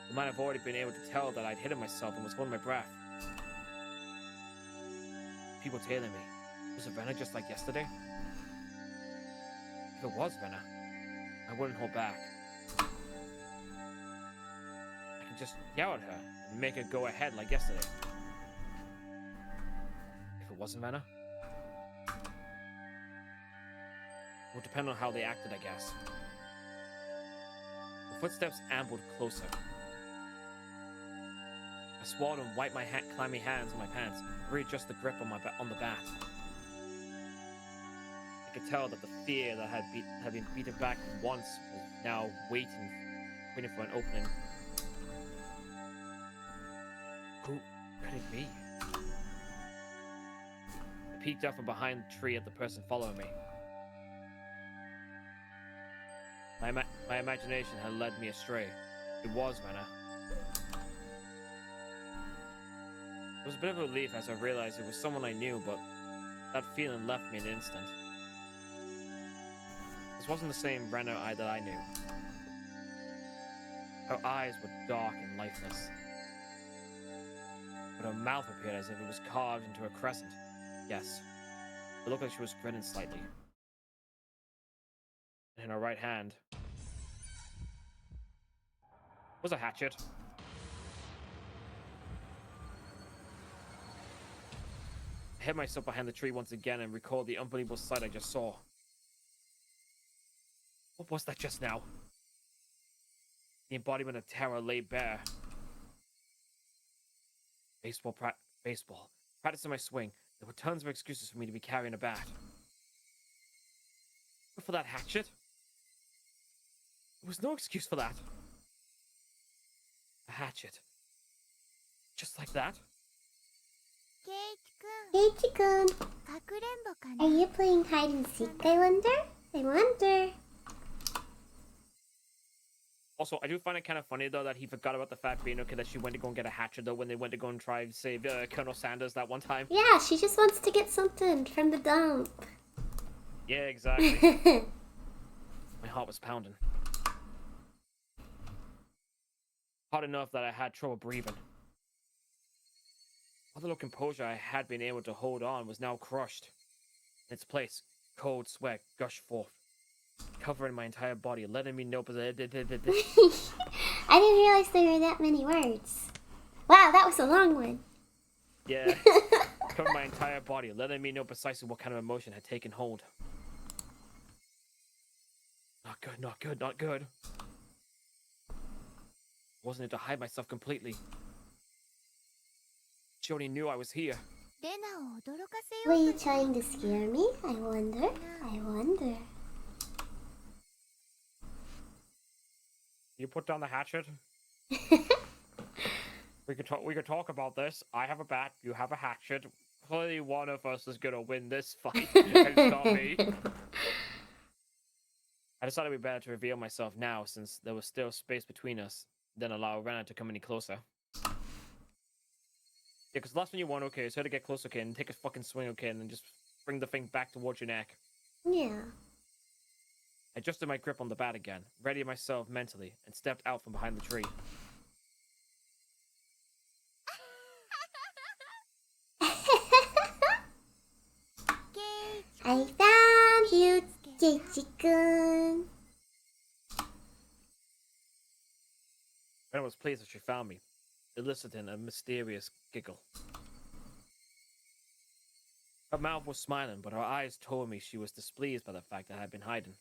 They might have already been able to tell that I'd hidden myself and was holding my breath. People tailing me. Was it Rena just like yesterday? If it was Rena, I wouldn't hold back. I can just yell at her and make her go ahead like yesterday. If it wasn't Rena, it would depend on how they acted, I guess. The footsteps ambled closer. I swallowed and wiped my clammy hands on my pants, readjust the grip on the bat. I could tell that the fear that had been beaten back once was now waiting for an opening. Who could it be? I peeked out from behind the tree at the person following me. My imagination had led me astray. It was Rena. It was a bit of a relief as I realized it was someone I knew, but that feeling left me in an instant. This wasn't the same Rena that I knew. Her eyes were dark and lifeless, but her mouth appeared as if it was carved into a crescent. Yes, it looked like she was grinning slightly. And in her right hand was a hatchet. I hid myself behind the tree once again and recalled the unbelievable sight I just saw. What was that just now? The embodiment of terror lay bare. Baseball. Practicing my swing, there were tons of excuses for me to be carrying a bat. But for that hatchet? There was no excuse for that. A hatchet. Just like that? Keiichi-kun, かくれんぼかな are you playing hide and seek, I wonder? I wonder. Also, I do find it kind of funny, though, that he forgot about the fact being okay that she went to go and get a hatchet, though, when they went to go and try and save Colonel Sanders that one time. Yeah, she just wants to get something from the dump. Yeah, exactly. My heart was pounding. Hard enough that I had trouble breathing. All the little composure I had been able to hold on was now crushed. In its place, cold sweat gushed forth, covering my entire body, letting me know... I didn't realize there were that many words. Wow, that was a long one. Yeah, covered my entire body, letting me know precisely what kind of emotion had taken hold. Not good, not good, not good. Wasn't it to hide myself completely? She already knew I was here. レナを驚かせ Were よ you うと trying to scare me? I wonder. I wonder. You put down the hatchet? We could talk about this. I have a bat, you have a hatchet. Clearly one of us is gonna win this fight. It's not me. I decided it'd be better to reveal myself now, since there was still space between us, than allow Rena to come any closer. Yeah, because last one you won, okay, so had to get close, okay, and take a fucking swing, okay, and then just bring the thing back towards your neck. Yeah. I adjusted my grip on the bat again, readied myself mentally, and stepped out from behind the tree. I found you, Keiichi-kun. Rena was pleased that she found me, eliciting a mysterious giggle. Her mouth was smiling, but her eyes told me she was displeased by the fact that I had been hiding.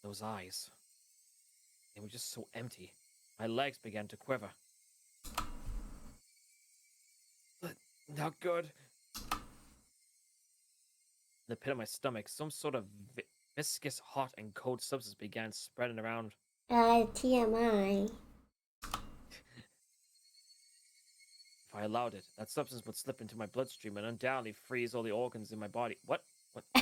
Those eyes. They were just so empty. My legs began to quiver. But not good. In the pit of my stomach, some sort of viscous, hot, and cold substance began spreading around. TMI. If I allowed it, that substance would slip into my bloodstream and undoubtedly freeze all the organs in my body. What the fuck?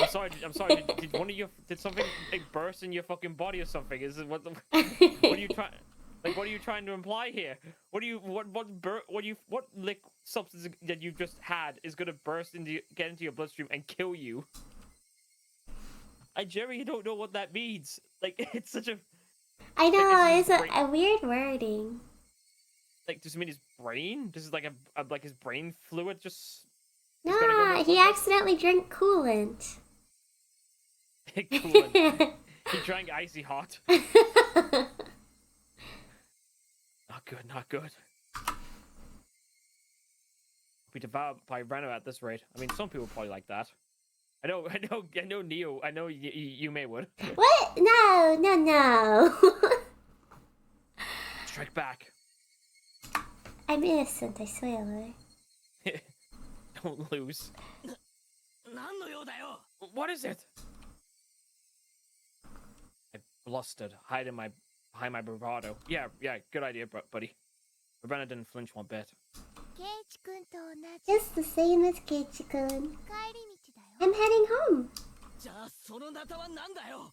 I'm I'm sorry. Did one of your did something like burst in your fucking body or something? Is it what the what are you trying? Like, what are you trying to imply here? What substance that you just had is gonna get into your bloodstream and kill you? I genuinely don't know what that means. Like, it's such a. I know, like, it's a weird wording. Like, does it mean his brain? Does it like like his brain fluid just? No, he accidentally drank coolant. Coolant. He drank icy hot. Not good, not good. Be devoured by Reno at this rate. I mean, some people probably like that. I know, Neo. I know you may would. What? No. Strike back. I'm innocent, I swear. Don't lose. What is it? I blustered, hiding behind my bravado. Yeah, good idea, buddy. Rebecca didn't flinch one bit. ケイチ君と同じ Just the same as Keiichi-kun. 帰り道だよ I'm heading home. じゃあそのナタはなんだよ。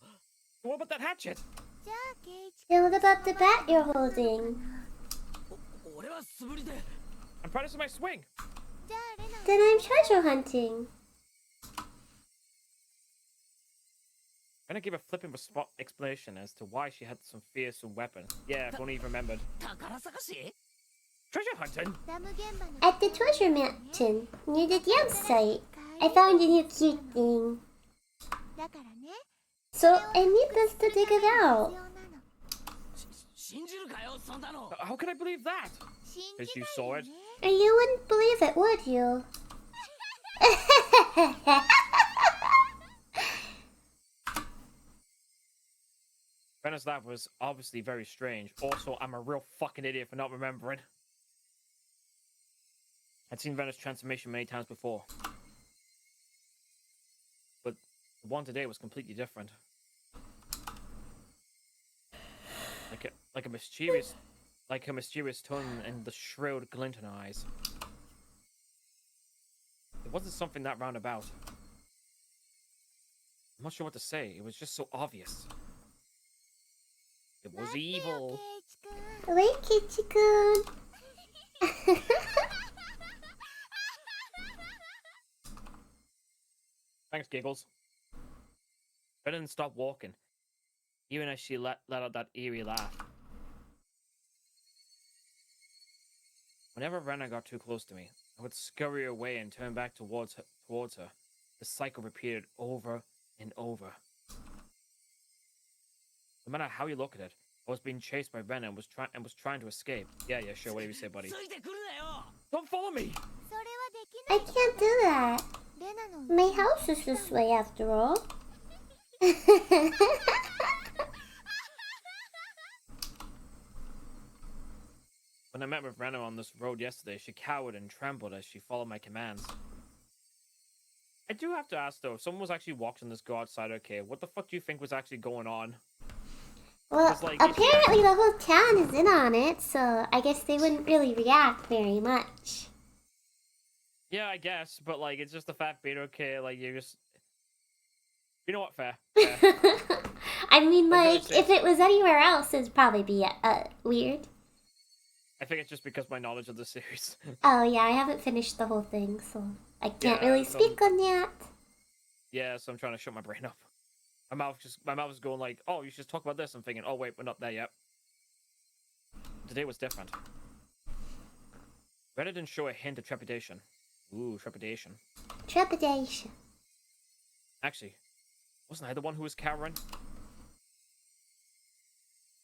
What about that hatchet? じゃあケイチ Yeah, what about the bat you're holding? 俺は素振りで。 I'm practicing my swing. じゃあレナ Then I'm treasure hunting. Rena gave a flippant explanation as to why she had some fearsome weapon. Yeah, if only you remembered. 宝探し？ Treasure hunting? ダム現場の At the treasure mountain, near the dam site, I found a new cute thing. だからね So I need us to dig it 必 out. 要なの信じるかよそんなの。 How can I believe that? 信 As じ you たい saw よ it. ね And you wouldn't believe it, would you? Rena's laugh was obviously very strange. Also, I'm a real fucking idiot for not remembering. I'd seen Rena's transformation many times before. But the one today was completely different. Like a mischievous tone and the shrewd glint in her eyes. It wasn't something that roundabout. I'm not sure what to say. It was just so obvious. It was 待ってよ evil. ケイチ君 Wait, Keiichi-kun. Thanks, Giggles. I didn't stop walking, even as she let out that eerie laugh. Whenever Rena got too close to me, I would scurry away and turn back towards her. The cycle repeated over and over. No matter how you look at it, I was being chased by Rena and was trying to escape. Yeah, sure, whatever you say, buddy. ついてくるなよ。 Don't follow me! それはでき I ない can't do that. レナの My house is this way after all. When I met with Rena on this road yesterday, she cowered and trembled as she followed my commands. I do have to ask though, if someone was actually watching this go outside her cave, what the fuck do you think was actually going on? Well, It's like- apparently the whole town is in on it, so I guess they wouldn't really react very much. Yeah, I guess, but like, it's just the fact being okay, like, you're just... You know what, fair. I mean, gonna like, say- if it was anywhere else, it'd probably be weird. I think it's just because my knowledge of the series. Oh, yeah, I haven't finished the whole thing, so I can't Yeah, really so- speak on that. Yeah, so I'm trying to shut my brain up. My mouth is going like, oh, you should talk about this. I'm thinking, oh wait, we're not there yet. Today was different. Rena didn't show a hint of trepidation. Ooh, trepidation. Trepidation. Actually, wasn't I the one who was cowering?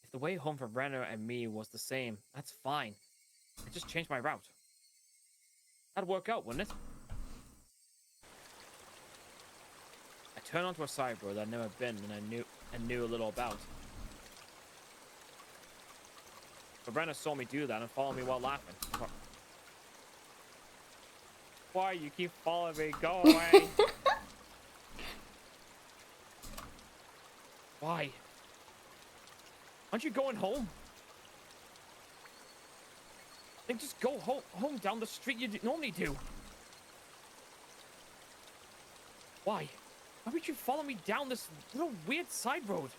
If the way home for Rena and me was the same, that's fine. I just changed my route. That'd work out, wouldn't it? I turned onto a side road I'd never been and knew a little about. But Rena saw me do that and followed me while laughing. Why you keep following me? Go away! Why? Aren't you going home? Then just go home down the street you normally do. Why? Why would you follow me down this little weird side road?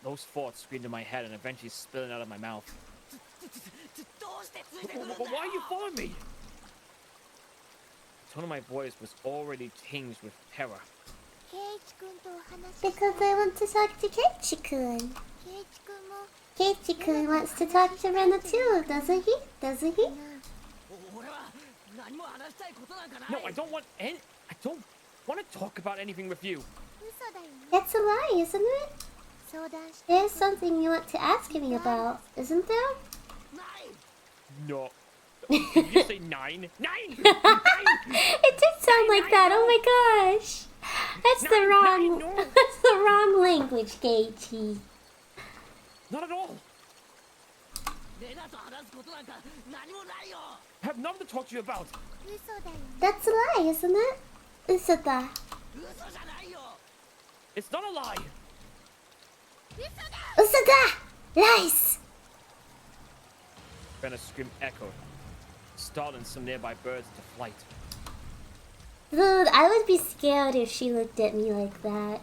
Those thoughts screamed in my head and eventually spilling out of my mouth. Why are you following me? The tone of my voice was already tinged with terror. ケイイチ君とお話し Because I want to talk to Keiichi-kun. ケイイチ君も Keiichi-kun wants to talk to Rena too, doesn't he? Doesn't he? 俺は何も話したいことなんかない No, I don't want to talk about anything with you. 嘘だよね That's a lie, isn't it? 相談して There's something you want to ask me about, isn't there? ない No. Did you say 9? 9! 9! It did sound like that. Oh my gosh. That's the wrong. no. That's the wrong language, Keiichi. Not at all. レナと話すことなんか何もないよ I have nothing to talk to you about. 嘘だよね That's a lie, isn't it? Usada. 嘘じゃないよ It's not a lie. Usada! Lies! Rena's scream echoed, startling some nearby birds into flight. Dude, I would be scared if she looked at me like that.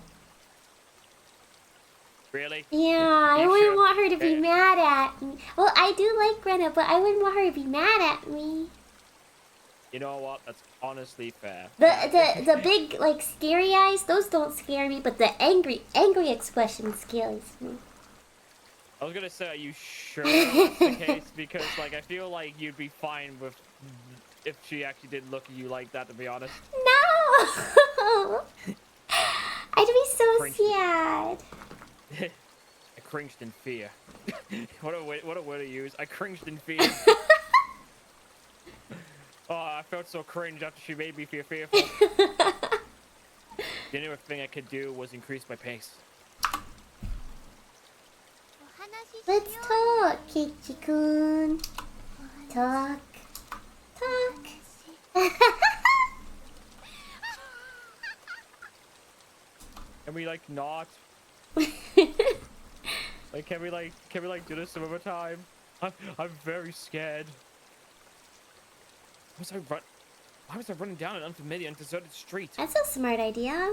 Really? Yeah, I You wouldn't sure? want her to be Yeah. mad at me. Well, I do like Rena, but I wouldn't want her to be mad at me. You know what? That's honestly fair. The big, like, scary eyes, those don't scare me, but the angry expression scares me. I was gonna say, are you sure that's the case? Because, like, I feel like you'd be fine with if she actually did look at you like that, to be honest. No! I'd be so Cringe. sad. I cringed in fear. What a word to use. I cringed in fear. Oh, I felt so cringe after she made me feel fearful. The only thing I could do was increase my pace. お話ししよ Let's う talk, Keiichi-kun. Talk. Talk. Can we, like, not? Like, can we do this some other time? I'm very scared. Why was I running down an unfamiliar and deserted street? That's a smart idea.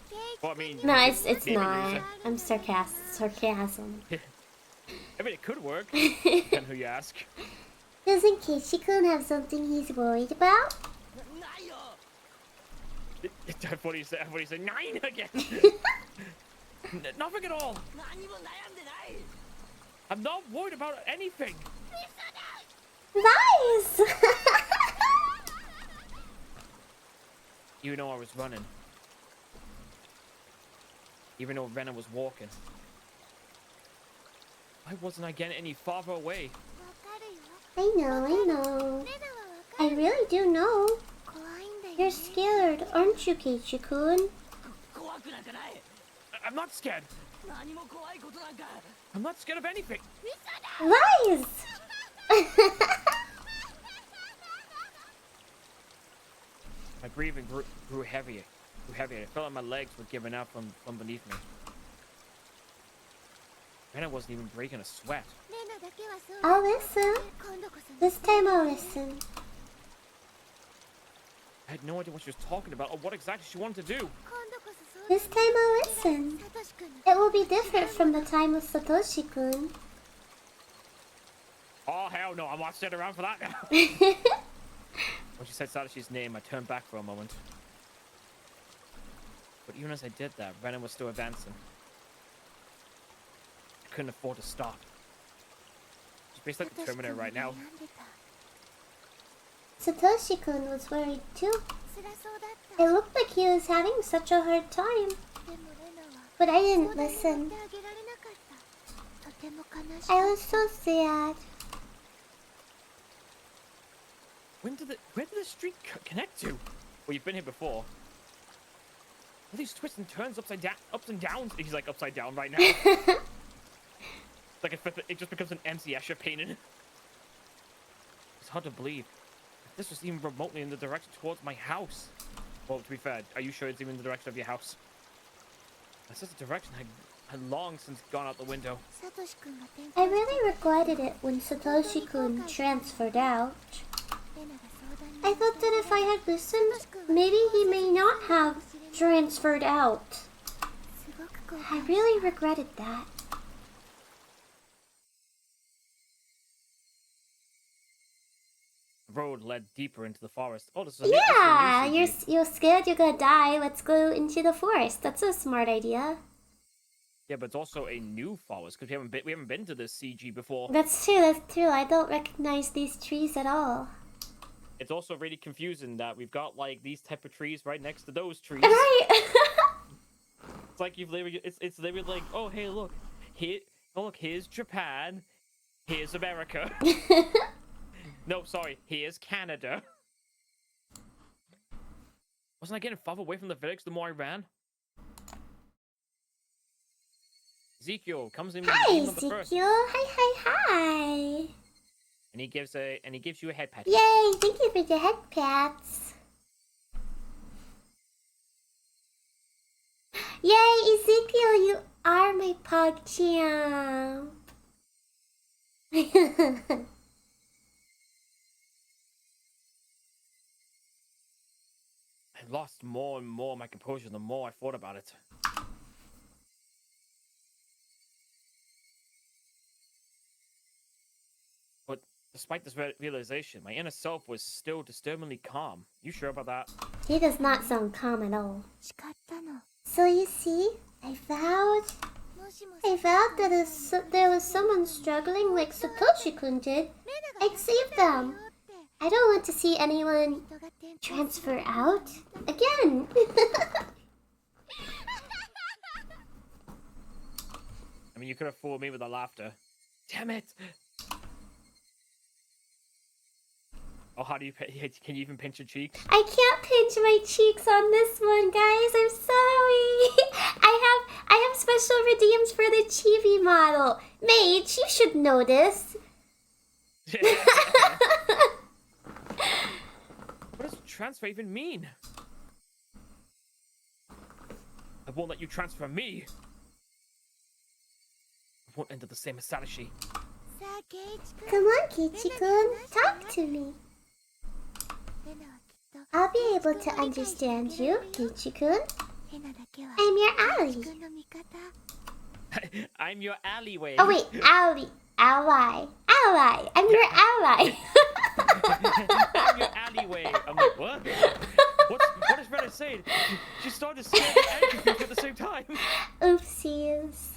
ケイイチ Well, I mean, No, it's maybe not. use I'm sarcasm. I mean, it could work. Depending on who you ask. Doesn't Keiichi-kun have something he's worried about? ないよ I thought he said 9 again. Nothing at all. 何も悩んでない I'm not worried about anything. Lies! Even though I was running. Even though Rena was walking. Why wasn't I getting any farther away? わかるよ I know. レナはわか I る really do know. 怖いんだよ You're ね scared, aren't you, Keiichi-kun? 怖くなんかない I'm not scared. 何も怖いことなんか I'm not scared of anything. Lies! My breathing grew heavier. It felt like my legs were giving out from beneath me. Rena wasn't even breaking a sweat. レナだけはそう I'll listen. 今度こそ This time I'll listen. I had no idea what she was talking about or what exactly she wanted to do. 今度こそそう This time I'll listen. サトシ君の It will be different from the time with Satoshi-kun. Oh, hell no, I'm not sitting around for that now. When she said Satoshi's name, I turned back for a moment. But even as I did that, Rena was still advancing. I couldn't afford to stop. She's basically like the Terminator right now. 悩んでた Satoshi-kun was worried too. 辛そうだった It looked like he was having such a hard time. でもレナは But I 相 didn't 談に乗っ listen. てあげられなかったとても悲し I かっ was so sad. Where did the street connect to? Well, you've been here before. All these twists and turns, ups and downs. He's like upside down right now. Like it just becomes an MC Escher painting. It's hard to believe. If this was even remotely in the direction towards my house. Well, to be fair, are you sure it's even in the direction of your house? That's just a direction had long since gone out the window. たサトシ君が転 I 校 really regretted it when Satoshi-kun transferred out. レ I thought that if I had listened, maybe he may not have transferred out. I really regretted that. The road led deeper into the forest. Oh, this is Yeah, this is a new CG. you're scared you're gonna die. Let's go into the forest. That's a smart idea. Yeah, but it's also a new forest because we haven't been to this CG before. That's true. That's true. I don't recognize these trees at all. It's also really confusing that we've got like these type of trees right next to those trees. Right. It's like you've literally it's literally like, oh hey look, here's Japan, here's America. No, sorry, here's Canada. Wasn't I getting farther away from the village the more I ran? Ezekiel comes in. Hi, with the first, Ezekiel. Hi. and he gives you a head pat. Yay! Thank you for the head pats. Yay, Ezekiel! You are my pug champ. I lost more and more of my composure the more I thought about it. But despite this realization, my inner self was still disturbingly calm. You sure about that? He does not sound calm at all. So you see, I vowed that if there was someone struggling like Satoshi-kun did, I'd save them. I don't want to see anyone transfer out again. I mean, you could have fooled me with the laughter. Damn it! Oh, how do you can you even pinch your cheeks? I can't pinch my cheeks on this one, guys. I'm sorry. I have special redeems for the chibi model. Mage, you should know this. What does transfer even mean? I won't let you transfer me. I won't enter the same as Satoshi. Come on, Kichi-kun. Talk to me. I'll be able to understand you, Kichi-kun. I'm your ally. I'm your alleyway. Oh wait, ally. I'm your ally. I'm your alleyway. I'm like, what? What is Reddit saying? She started scared and confused at the same time. Oopsies.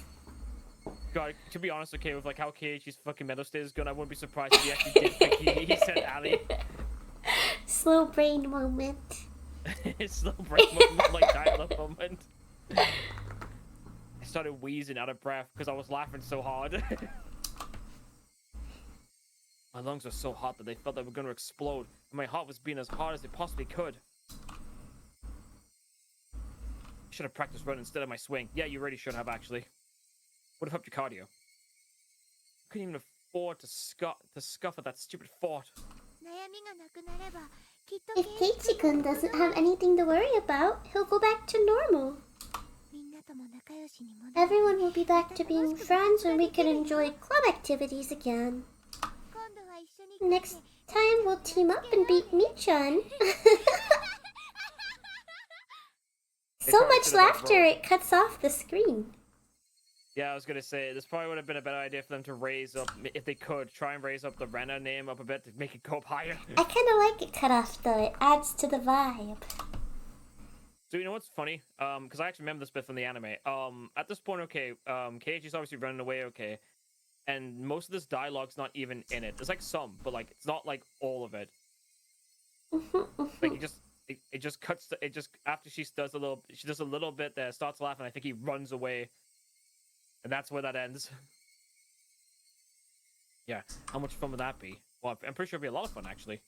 God, to be honest, okay, with like how Keiichi's fucking mental state is going, I wouldn't be surprised if he actually did think he said alley. Slow brain moment. Slow brain moment, like dial-up moment. I started wheezing out of breath because I was laughing so hard. My lungs were so hot that they felt they were going to explode, and my heart was beating as hard as it possibly could. I should have practiced running instead of my swing. Yeah, you really should have, actually. Would have helped your cardio. Couldn't even afford to scuff at that stupid fort. If Keiichi-kun doesn't have anything to worry about, he'll go back to normal. Everyone will be back to being friends and we can enjoy club activities again. Next time we'll team up and beat Michan. So much laughter it cuts off the screen. Yeah, I was gonna say, this probably would have been a better idea for them to raise up, if they could, try and raise up the Rena name up a bit to make it go up higher. I kinda like it cut off though, it adds to the vibe. So you know what's funny? Because I actually remember this bit from the anime. At this point, okay, Keiichi's obviously running away, okay. And most of this dialogue's not even in it. There's like some, but like, it's not like all of it. Like, it just cuts to, after she does a little bit there, starts laughing, I think he runs away. And that's where that ends. Yeah, how much fun would that be? Well, I'm pretty sure it'd be a lot of fun, actually.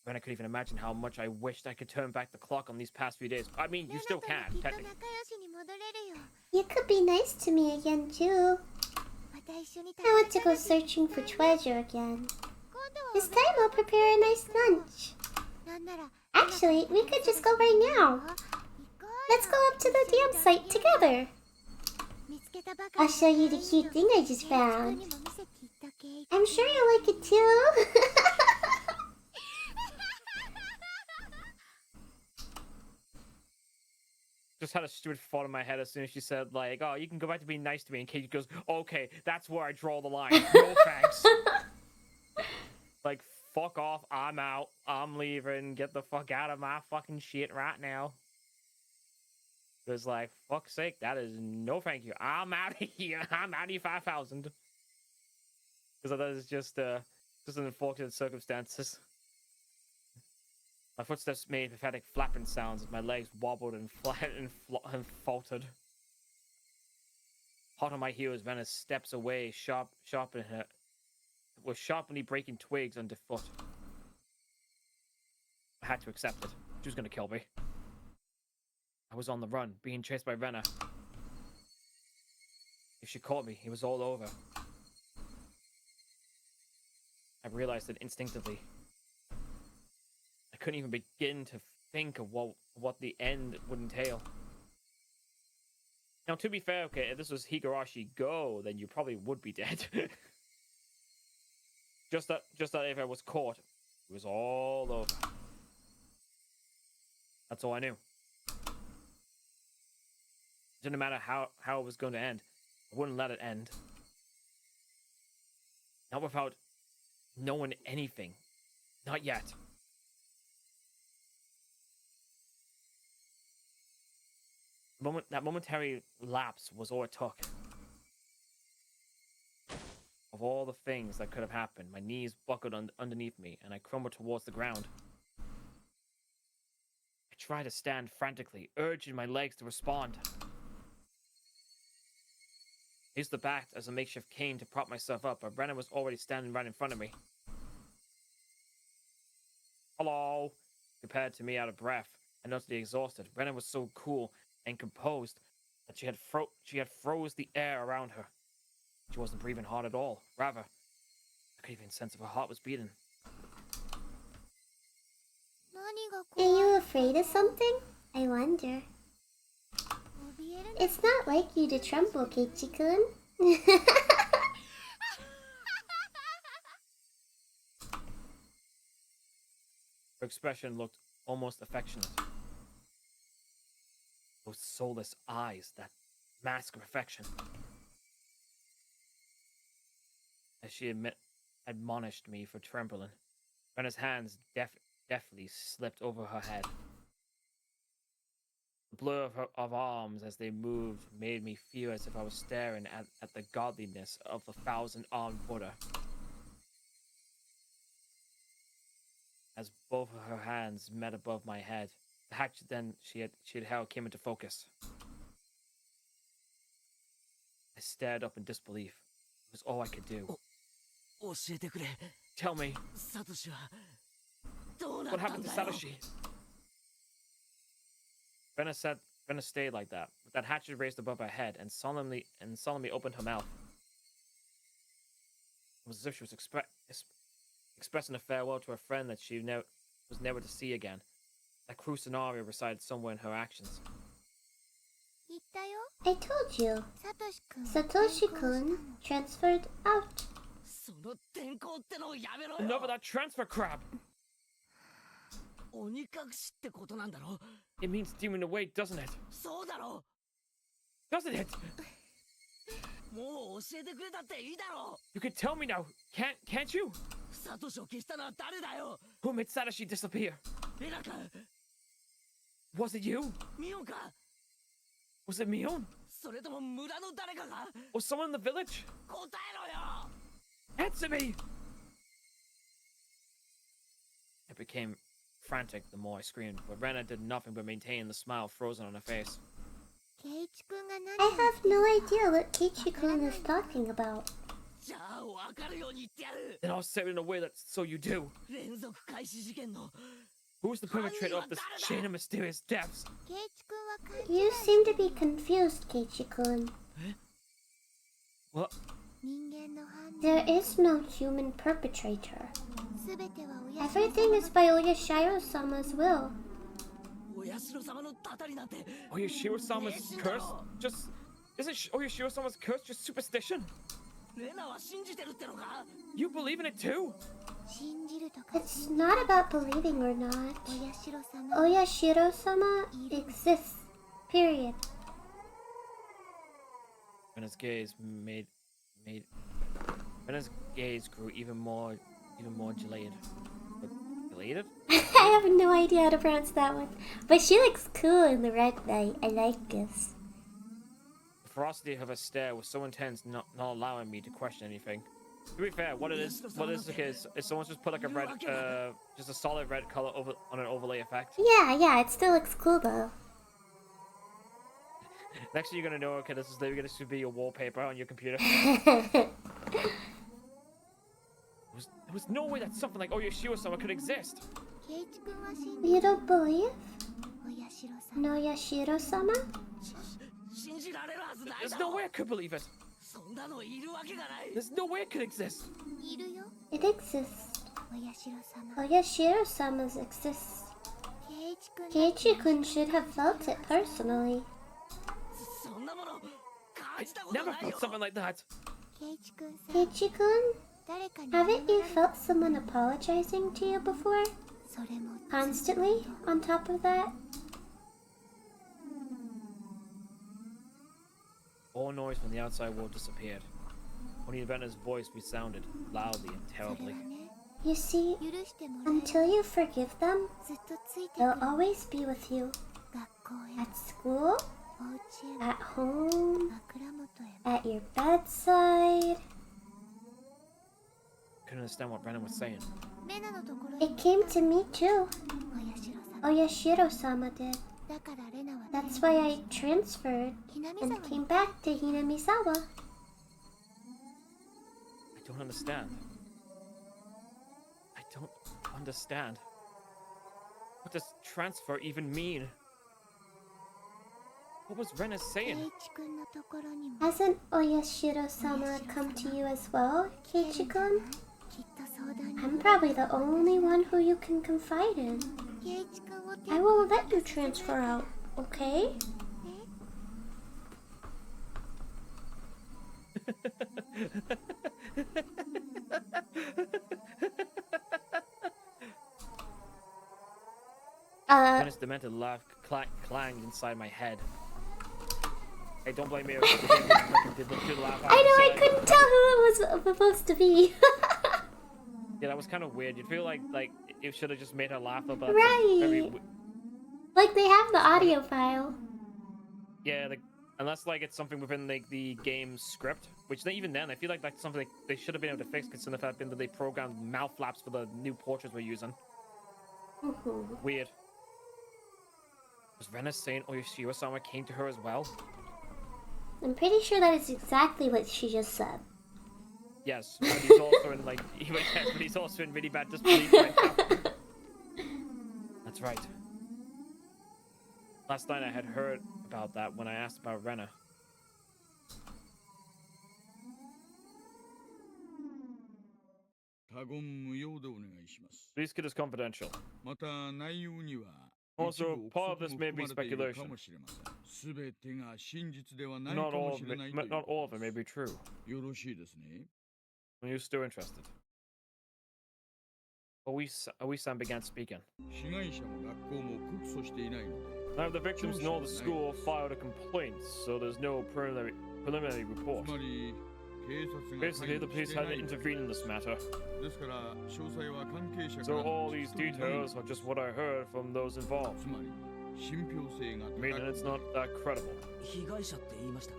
Man, I couldn't even imagine how much I wished I could turn back the clock on these past few days. I mean, you still can, technically. You could be nice to me again, too. I want to go searching for treasure again. This time I'll prepare a nice lunch. Actually, we could just go right now. Let's go up to the dam site together. I'll show you the cute thing I just found. I'm sure you'll like it too. just had a stupid thought in my head as soon as she said, like, oh, you can go back to being nice to me. And Kate goes, okay, that's where I draw the line. No thanks. Like, fuck off. I'm out. I'm leaving. Get the fuck out of my fucking shit right now. Because, like, fuck's sake, that is no thank you. I'm out of here. I'm out of here 5,000. Because that is just an unfortunate circumstances. My footsteps made pathetic flapping sounds as my legs wobbled and faltered. Hot on my heels, Venice steps away, sharply breaking twigs underfoot. I had to accept it. She was gonna kill me. I was on the run, being chased by Renna. If she caught me, it was all over. I realized it instinctively. I couldn't even begin to think of what the end would entail. Now, to be fair, okay, if this was Higurashi Go, then you probably would be dead. just that if I was caught, it was all over. That's all I knew. It didn't matter how it was going to end. I wouldn't let it end. Not without knowing anything. Not yet. That momentary lapse was all it took. Of all the things that could have happened, my knees buckled underneath me, and I crumbled towards the ground. I tried to stand frantically, urging my legs to respond. I used the bat as a makeshift cane to prop myself up, but Brennan was already standing right in front of me. Hello! Compared to me out of breath and utterly exhausted, Brennan was so cool and composed that she had froze the air around her. She wasn't breathing hard at all. Rather, I could even sense if her heart was beating. Are you afraid of something? I wonder. It's not like you to tremble, Keiichi-kun. Her expression looked almost affectionate. Those soulless eyes, that mask of affection. As she admonished me for trembling, Brenna's hands deftly slipped over her head. The blur of arms as they moved made me feel as if I was staring at the godliness of the 1,000-armed Buddha. As both of her hands met above my head, the hatchet she had held came into focus. I stared up in disbelief. It was all I could do. Tell me, what happened to Satoshi? Venna stayed like that, with that hatchet raised above her head, and solemnly opened her mouth. It was as if she was expressing a farewell to a friend that she was never to see again. That cruel scenario resided somewhere in her actions. I told you. Satoshi-kun transferred out. Enough of that transfer crap! It means demon away, doesn't it? Doesn't it? You can tell me now, can't you? Who made Satoshi disappear? Was it you? Was it Mion? Or someone in the village? Answer me! I became frantic the more I screamed, but Renna did nothing but maintain the smile frozen on her face. I have no idea what Keiichi-kun is talking about. Then I'll say it in a way that so you do. Who's the perpetrator of this chain of mysterious deaths? You seem to be confused, Keiichi-kun. What? There is no human perpetrator. Everything is by Oyashiro-sama's will. Oyashiro-sama's curse? Isn't Oyashiro-sama's curse just superstition? You believe in it too? It's not about believing or not. Oyashiro-sama exists, Period. Rena's gaze Rena's gaze grew even more dilated. Dilated? I have no idea how to pronounce that one. But she looks cool in the red light. I like this. The ferocity of her stare was so intense, not allowing me to question anything. To be fair, what is the case is someone's just put like a red, just a solid red color over on an overlay effect. Yeah, it still looks cool though. Next thing you're gonna know, okay, this should be your wallpaper on your computer. There was no way that something like Oyashiro-sama could exist. 圭一君は信 You don't believe じ親代さん no Yashiro-sama? 信じられるはずない There's だ no ろ way I could believe it. そんなのいるわけがない There's no way it could exist. いるよ It exists. 親代様 Oyashiro-sama's exists. 圭一君だ Keiichi-kun should have felt it personally. そんなもの I 感じたこと never ない felt よ something like that. 圭一君さ Keiichi-kun, 誰かに haven't you felt someone apologizing to you before? それも Constantly, on top of that? All noise from the outside world disappeared. Only Inventor's voice resounded loudly and それ terribly. はね You see, 許してもらえ until you forgive them, ずっとついてく they'll る always be with you. 学校へ At school, お家へ at home, 枕元へ at your bedside. Couldn't understand what Brennan was saying. レナのところへ It came to me too. 親代様 Oyashiro-sama did. だからレナは That's why I transferred ひなみ and 沢 came に back to Hinamizawa. I don't understand. I don't understand. What does transfer even mean? What was Renna 圭 saying? 一君のところにも Hasn't Oyashiro-sama come to you as well, Keiichi-kun? きっと相談に I'm probably the only one who you can confide in. 圭一君を I won't let you transfer out, okay? Renna's demented laugh clanged inside my head. Hey, don't blame me. Did the laugh I know, I couldn't tell who it was supposed to be. Yeah, that was kind of weird. You'd feel like it should have just made her laugh about Right. Like they have the audio file. Yeah, like unless like it's something within like the game script, which even then I feel like that's something they should have been able to fix, considering the fact that they programmed mouth flaps for the new portraits we're using. Weird. Was Renna saying Oyashiro-sama came to her as well? I'm pretty sure that is exactly what she just said. Yes, but he's also in like but he's also in really bad disbelief right now. That's right. Last night I had heard about that when I asked about Renna. Please keep this confidential. Also, part of this may be speculation. Not all of it may be true. Are you still interested? Oisan began speaking. Neither the victims nor the school filed a complaint, so there's no preliminary report. Basically, the police hadn't intervened in this matter. So all these details are just what I heard from those involved. Meaning it's not that credible. 被害者って言いましたか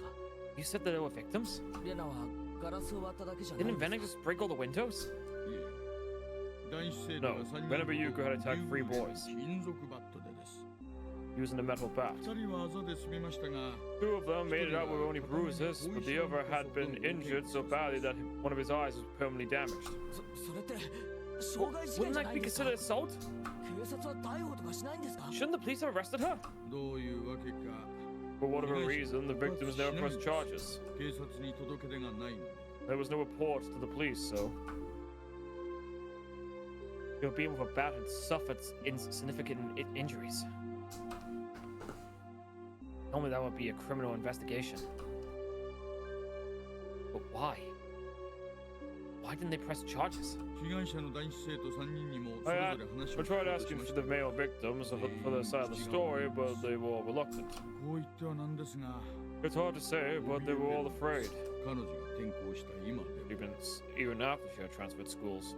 You said that they were victims? レナはガラスを割っただけじゃない Didn't んです Venom か just break all the windows? No, Venom Ryuko had attacked 3 boys using a metal bat. 2 of them made it out with only bruises, but the other had been injured so badly that one of his eyes was permanently damaged. それって傷害事件 Wouldn't じゃ that ない be ですか considered assault? 警察は逮捕とかしないんですか Shouldn't the police have arrested her? どういうわけか For whatever reason, the victims never pressed charges. 警察に届け出がないので There was no report to the police, so... Your being with a bat had suffered insignificant injuries. Normally that would be a criminal investigation. But why? Why didn't they press charges? 被害者の男子生徒3人にもそ I, れぞれ話 I を聞 tried こうとし asking ま for した the が male victims for their side of the story, but they were all reluctant. こう言ってはなんですが It's hard to say, but they were all afraid. 彼女が転校した今で Even after she had transferred schools.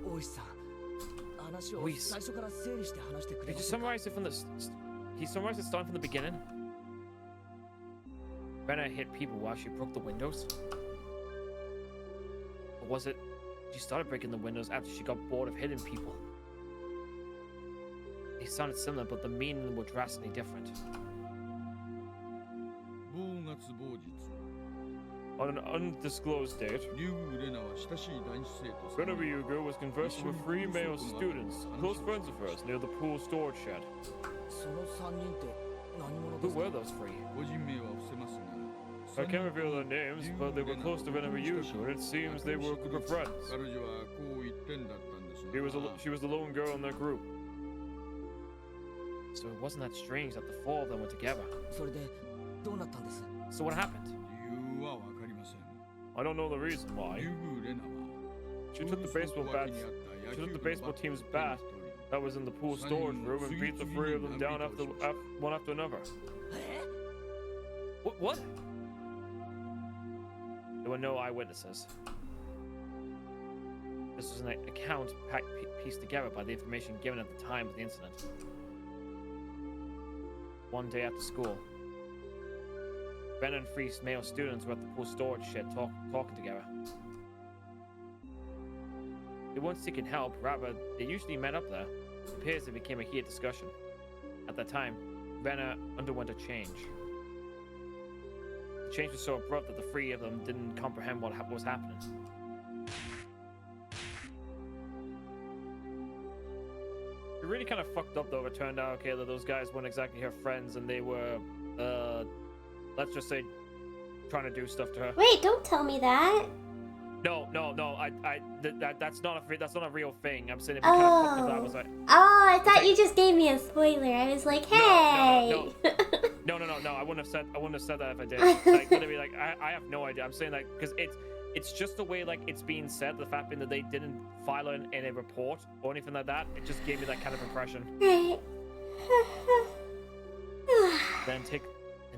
大石さん、話を大石最初から整理して話してくれ Did ま you せんか summarize it from the... He summarized it starting from the beginning? Rena hit people while she broke the windows? Or was it... She started breaking the windows after she got bored of hitting people? They sounded similar, but the meaning were drastically different. 某月某日 On an undisclosed date, 竜宮レナは親しい男子生徒 Rena Ryuga was conversing with three male students, close friends of hers, near the pool storage shed. その3人って何者 Who ですか were those three? 個人名は伏せますが I can't reveal their names, but they were close to Rena Ryuga, and it seems they were a group of friends. 彼女はこう言ってんだったんですが She was the lone girl in their group. So it wasn't that strange that the four of them were together. それでどうなったんです So what happened? 理由はわかりません I don't know the reason why. 竜宮レナは She took the baseball bat. She took the baseball team's bat that was in the pool storage room and beat the three of them down one after another. え What? There were no eyewitnesses. This was an account pieced together by the information given at the time of the incident. One day after school, Ben and three male students were at the pool storage shed talking together. They weren't seeking help, rather, they usually met up there. It appears it became a heated discussion. At that time, Rena underwent a change. The change was so abrupt that the three of them didn't comprehend what was happening. It really kind of fucked up though. It turned out, okay, that those guys weren't exactly her friends and they were, let's just say, trying to do stuff to her. Wait, don't tell me that. No. That's not a real thing. I'm saying it kind of fucked up. I was like, Oh, I thought you just gave me a spoiler. I was like, hey. No. I wouldn't have said that if I did. Like literally, like I have no idea. I'm saying like because it's just the way like it's being said. The fact being that they didn't file in a report or anything like that. It just gave me that kind of impression. Right. Then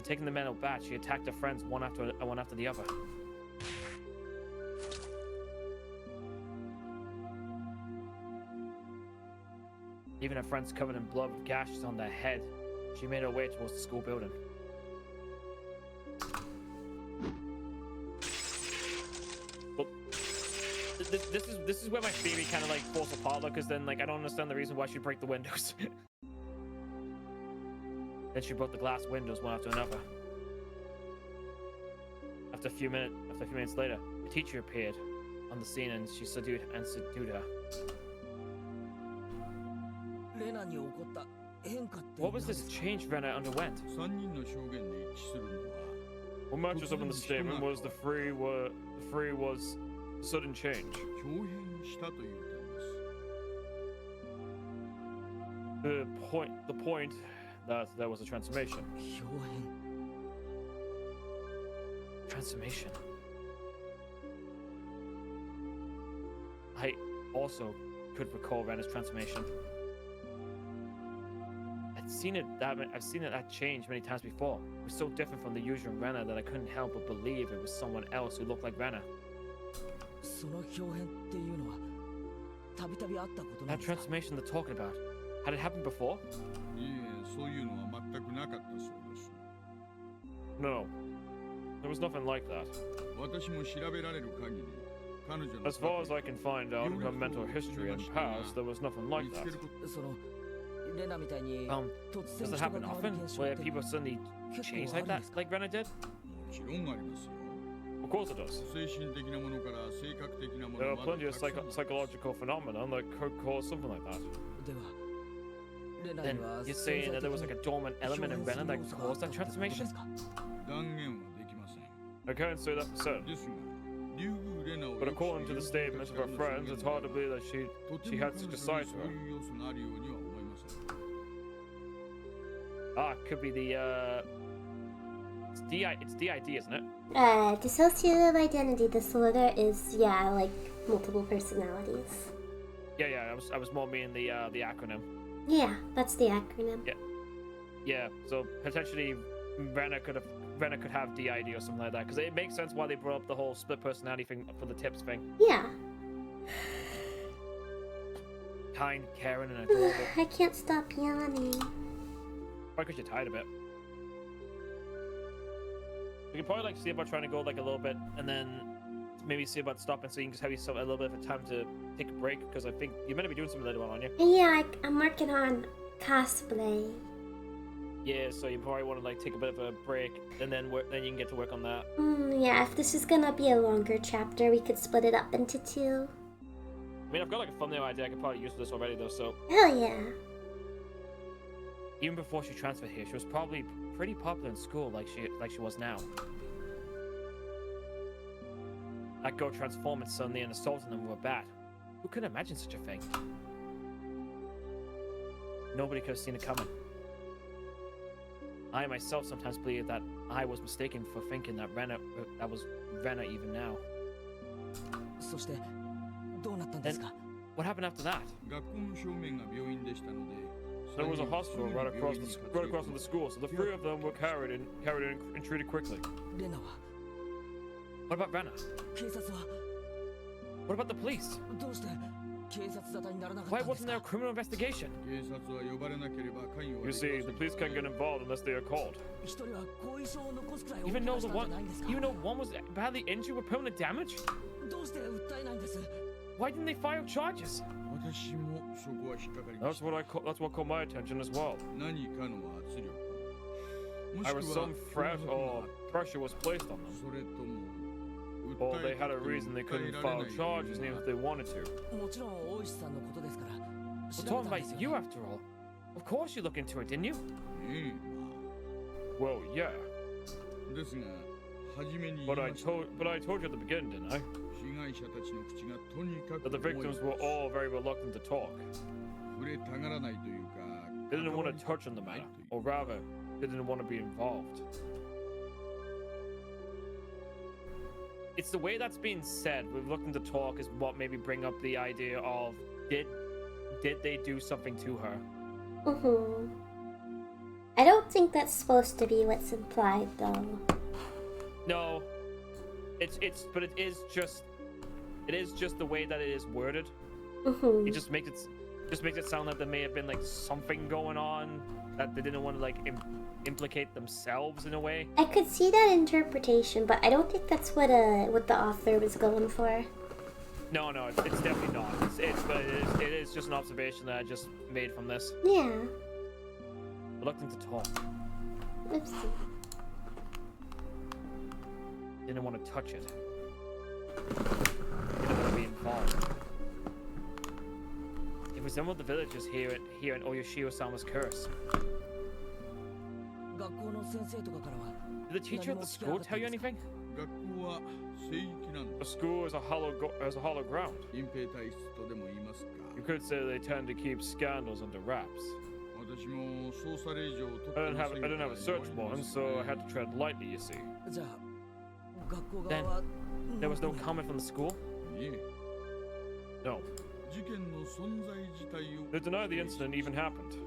taking the metal bat, she attacked her friends one after the other. Even her friends covered in blood with gashes on their head, she made her way towards the school building. Well, this is where my theory kind of like falls apart, because then like I don't understand the reason why she'd break the windows. Then she broke the glass windows one after another. After a few minutes later, a teacher appeared on the scene and she subdued her. レナに起こった変化って What was 何 this ですか change Rena underwent? 3人の証言で一致するのは What matches up in the statement was the three was sudden change. 豹変したという点です The point that there was a transformation. 表変 Transformation. I also could recall Rena's transformation. I've seen that change many times before. It was so different from the usual Rena that I couldn't help but believe it was someone else who looked like Rena. その表変っていうのはたびたびあったことなん That ですか transformation they're talking about, had it happened before? いえそういうのは全くなかったそうです No. There was nothing like that. 私も調べられる限り彼女の As far as I can find out in her mental history and past, there was nothing like 見つけ that. ること そのレナみたいに Does 突然 it 人が happen 変わる often 現象 where って people suddenly 結 change 構あ like るん that, ですか like Rena did? もちろんありますよ Of course it does. 精神的なものから性格的なも There の are まで plenty of たくさん psychological phenomena that could cause something like that. ではレナ Then には you're saying that there was like a dormant 潜 element in 在的 Rena に that 表変 caused する要素があった that ってことで transformation? すか断言はできません I can't say that for certain. ですが竜宮レナを But よく according 知 to る the 友 statements 達 of から her の証言 friends, it's で hard to は believe that とて she も had 彼 such 女 a に side そ to う her. いう要素のあるようには思いません Ah, could be the it's DID, isn't it? Dissociative identity disorder is, yeah, like multiple personalities. Yeah. I was more meaning the acronym. Yeah, that's the acronym. Yeah. So potentially, Rena could have DID or something like that, because it makes sense why they brought up the whole split personality thing for the tips thing. Yeah. Kind, caring, and adorable. I can't stop yawning. Probably because you're tired of it. We could probably like see about trying to go like a little bit, and then maybe see about stopping so you can just have yourself a little bit of time to take a break, because I think you're meant to be doing something later on, aren't you? Yeah, I'm working on cosplay. Yeah, so you probably want to like take a bit of a break, and then then you can get to work on that. Yeah, if this is gonna be a longer chapter, we could split it up into 2. I mean, I've got like a thumbnail idea I could probably use for this already, though. So Hell yeah. even before she transferred here, she was probably pretty popular in school, like she was now. That girl transforming suddenly and assaulting them with a bat. Who could imagine such a thing? Nobody could have seen it coming. I myself sometimes believe that I was mistaken for thinking that was Rena even now. そしてどうなったんですか? What happened after that? 学校の正面が病院でしたので There was a hospital right across from the school, so the 3 of them were carried in and treated quickly. レナは What about Rena? 警察は What about the police? どうして警察沙汰にならなかっ Why たんです wasn't there a か? criminal investigation? 警察は呼ばれなければ関与は You でき see, ませ the ん police can't get involved unless they are called. 一人は後遺症を残すくらい大 Even 怪我 though したんじゃないんですか? one was badly injured with permanent damage? どうして訴えないんです? Why didn't they file charges? 私もそこは引っかかりま That's した what caught my attention as well. 何かの圧力も There し was くは some threat or pressure was placed on them. それとも Or 訴 they え had た a くても reason they 訴え couldn't られ file ない charges 理由 even が if they wanted to. もちろん大石さんのことですから We're 調 talking べたん about ですよ you ね? after all. Of course you look into it, didn't you? ええ Well, yeah. ですが初めに言い But I ました told you at the beginning, didn't I? 被害者たちの口がとにか That く the victims were all very reluctant to talk. 触れたがらないというか They didn't 関わ want り to た touch on the くない matter, という or rather, they didn't want to be involved. It's the way that's being said, reluctant to talk, is what maybe bring up the idea of did they do something to her? I don't think that's supposed to be what's implied, though. No, but it is just the way that it is worded. It just makes it sound like there may have been like something going on that they didn't want to like implicate themselves in a way. I could see that interpretation, but I don't think that's what the author was going for. No, it's definitely not. But it is just an observation that I just made from this. Yeah. Reluctant to talk. Oopsie. Didn't want to touch it. Didn't want to be involved. It resembled the villagers here in Oyashiro-sama's curse. 学校の先生とかからは Did the teacher at the school tell you anything? 学校は聖域なん The です school is a hollow ground. 隠蔽体質とでも言いますか You could say they tend to keep scandals under wraps. 私も捜査令状を取って I ません didn't have a search から warrant, so I had to tread lightly, you see. じゃあ学校 Then 側は there was no comment from the school? いえ No. 事件の存在自体を They deny the incident even happened.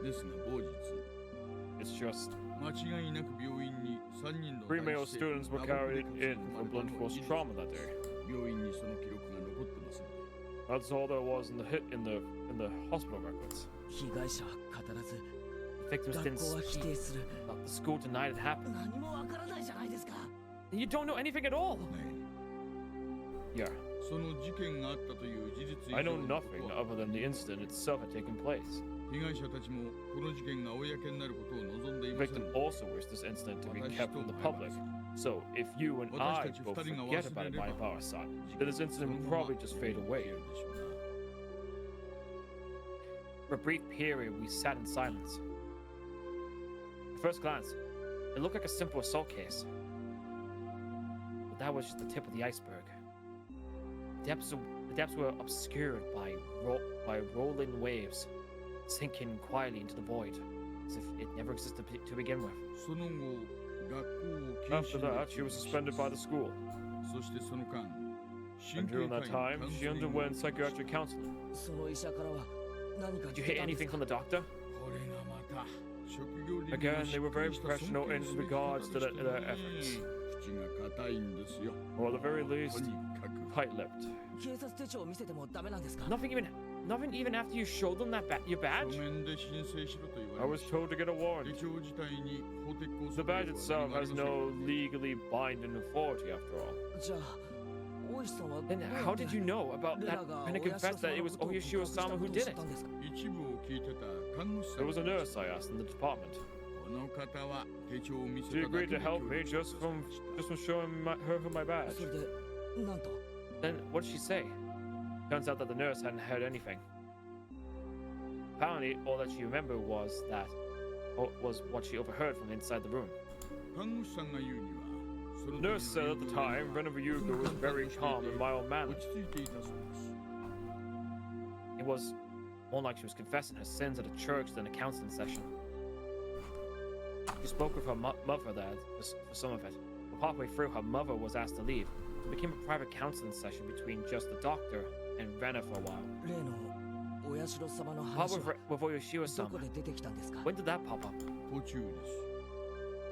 ですが某日 It's just 間違いなく病院に3人の 3 male 男子生徒 students were が打撲 carried で in 含 for まれ blunt たのは force 事実 trauma that day. 病院にその記録が残ってますので That's all there was in the hospital records. 被害者は語らず The victims 学 didn't 校は否 speak. 定する The school denied it happened. 何もわからないじゃないですか You don't know anything at all. はい Yeah, その事件があったという事実以 I 上 know のこ nothing とは other than the incident itself had taken place. 被害者たちもこの事件が公になることを望んでい The ません victim also wished this incident to be kept from the public. So if you and I both forget about it by our side, then this incident will probably just fade away. For a brief period, we sat in silence. At first glance, it looked like a simple assault case. But that was just the tip of the iceberg. The depths were obscured by rolling waves, sinking quietly into the void. as if it never existed to begin with. その後学校を After that, she was suspended by the school. そしてその間 And during that time, she underwent psychiatric counseling. その医者からは何か Did you 聞け hear たんです anything か from the doctor? これがまた職業倫理を Again, they were very しっかりした professional in 尊敬すべき regards to 方でした their ね efforts. 口が硬いんですよ Or at the very least, とにかく tight-lipped. 警察手帳を見せてもダメなんですか Nothing even after you showed them your 書 badge. 面で申請しろと言 I われ was ました told to get a 手 warrant. 帳自体に法的拘 The 束 badge 力 itself はあり has ません no legally binding authority after all. じゃあ大石さんは Then how did you know about レ that ナが and to 親 confess that it was のことを Oyashiro 告白した Sama こ who とを did 知 it? ったんですか一部を聞いてた看護師さ There ん was a で nurse した I asked in the department. この方は手帳を見せ She ただ agreed け to で help 協 me 力し just ま from した showing her my badge. それでなんと Then what did she say? Turns out that the nurse hadn't heard anything. Apparently, all that she remembered was what she overheard from inside the room. 看護師さんが言うにはそ The の nurse said at the time, Venom Ryuga was very calm and mild 落 mannered. ち着いていたそうです It was more like she was confessing her sins at a church than a counseling session. She spoke with her mother there for some of it, but partway through, her mother was asked to leave. It became a private counseling session between just the doctor and Rena for a while. 例の親代様の How 話 with, は with Oyashiro ど sama? こで出てきたんですか When did that pop up? 途中です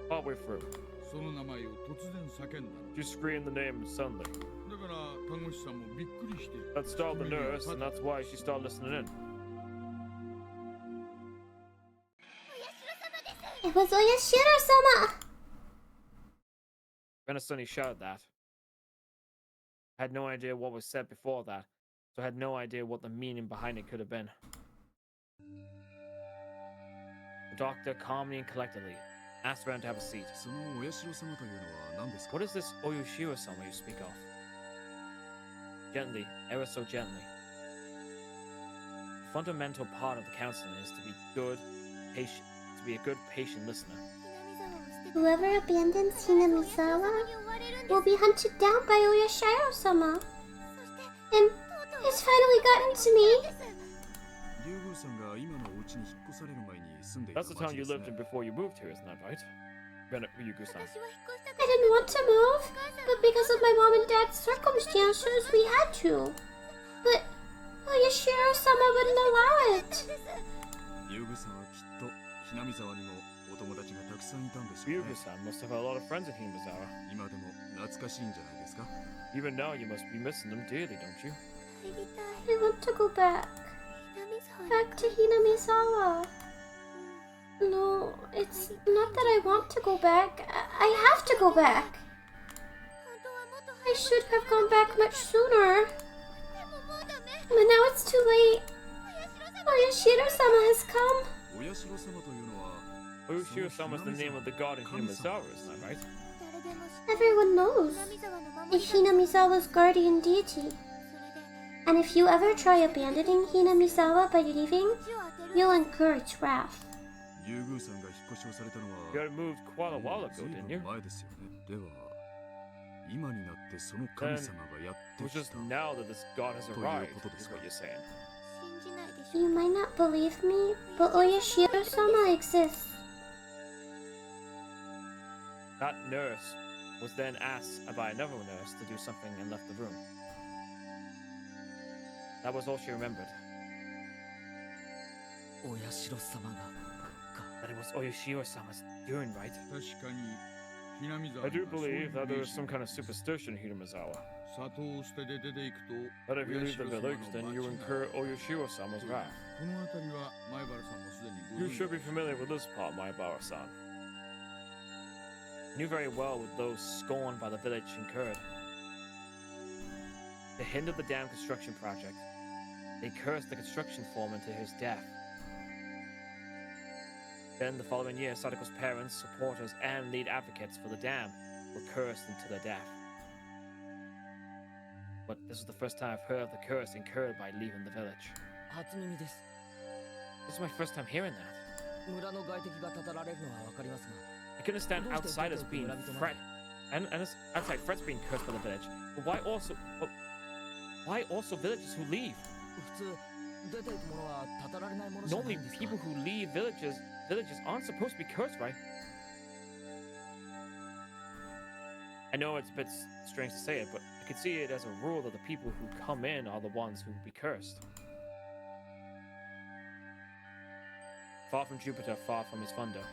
Partway through. その名前を突然叫んだの She screamed the name suddenly. だから看護師さんもびっくりして That startled the nurse, and that's why she started listening in. It was Oyashiro-sama! Rena suddenly shouted that. I had no idea what was said before that, so I had no idea what the meaning behind it could have been. The doctor calmly and collectedly asked Rena to have a seat. その親代様というのは何ですか What is this Oyashiro-sama you speak of? Gently, ever so gently. The fundamental part of the counseling is to be a good patient listener. Whoever abandons Hinamizawa will be hunted down by Oyashiro-sama. And it's finally gotten to me. 竜宮さんが今のお家に引っ越される前に住んでいた That's the 町 town で you すね lived in before you moved here, isn't that right? Ryugu-san. I didn't want to move, but because of my mom and dad's circumstances, we had to. But Oyashiro-sama wouldn't allow it. 竜宮さんはきっとひなみ沢にもお友達がたくさんいたんでしょうね Ryugu-san must have had a lot of friends in Hinazawa. 今でも懐かしいんじゃないですか Even now, you must be missing them dearly, don't you? I want to go back. Back to Hinamizawa. No, it's not that I want to go back. I have to go back. I should have gone back much sooner. But now it's too late. Oyashiro-sama has come. 親代様というのは Oyashiro-sama is the name of the god in Hinazawa, isn't that right? Everyone knows. It's Hinamizawa's guardian deity. And if you ever try abandoning Hinamizawa by leaving, you'll incur its wrath. 竜宮さんが引っ越しをされたの You は had moved quite a while ago, ずいぶ didn't ん you? 前ですよねでは今になってその神様がやっ It て was き just た now that this god has という arrived, ことです is か what you're saying. You might not believe me, but Oyashiro-sama exists. That nurse was then asked by another nurse to do something and left the room. That was all she remembered. 親代様が That it was Oyashiro-sama's doing, right? 確かにひなみ沢 I に do はそういう believe that there イメー is ジ some が kind of superstition in Hinazawa. 里を捨てて出ていくと That if you 親 leave the 代様 village, の then you 罰が incur Oyashiro-sama's wrath. この辺りは前原さんもすでにご You 存知 should be familiar with this part, Maibara-san. Knew very well what those scorned by the village incurred. They hindered the dam construction project. They cursed the construction foreman to his death. Then the following year, Sadako's parents, supporters, and lead advocates for the dam were cursed into their death. But this was the first time I've heard of the curse incurred by leaving the village. 初耳です This is my first time hearing that. 村の外敵がたたられるのはわかりますが I can understand outsiders being and outside threats being cursed by the village, but why also villagers who leave? 普通出ていくものはたたられない normally people who leave villages aren't supposed to be cursed, right? I know it's a bit strange to say it, but I could see it as a rule that the people who come in are the ones who will be cursed. Far from Jupiter, far from his thunder.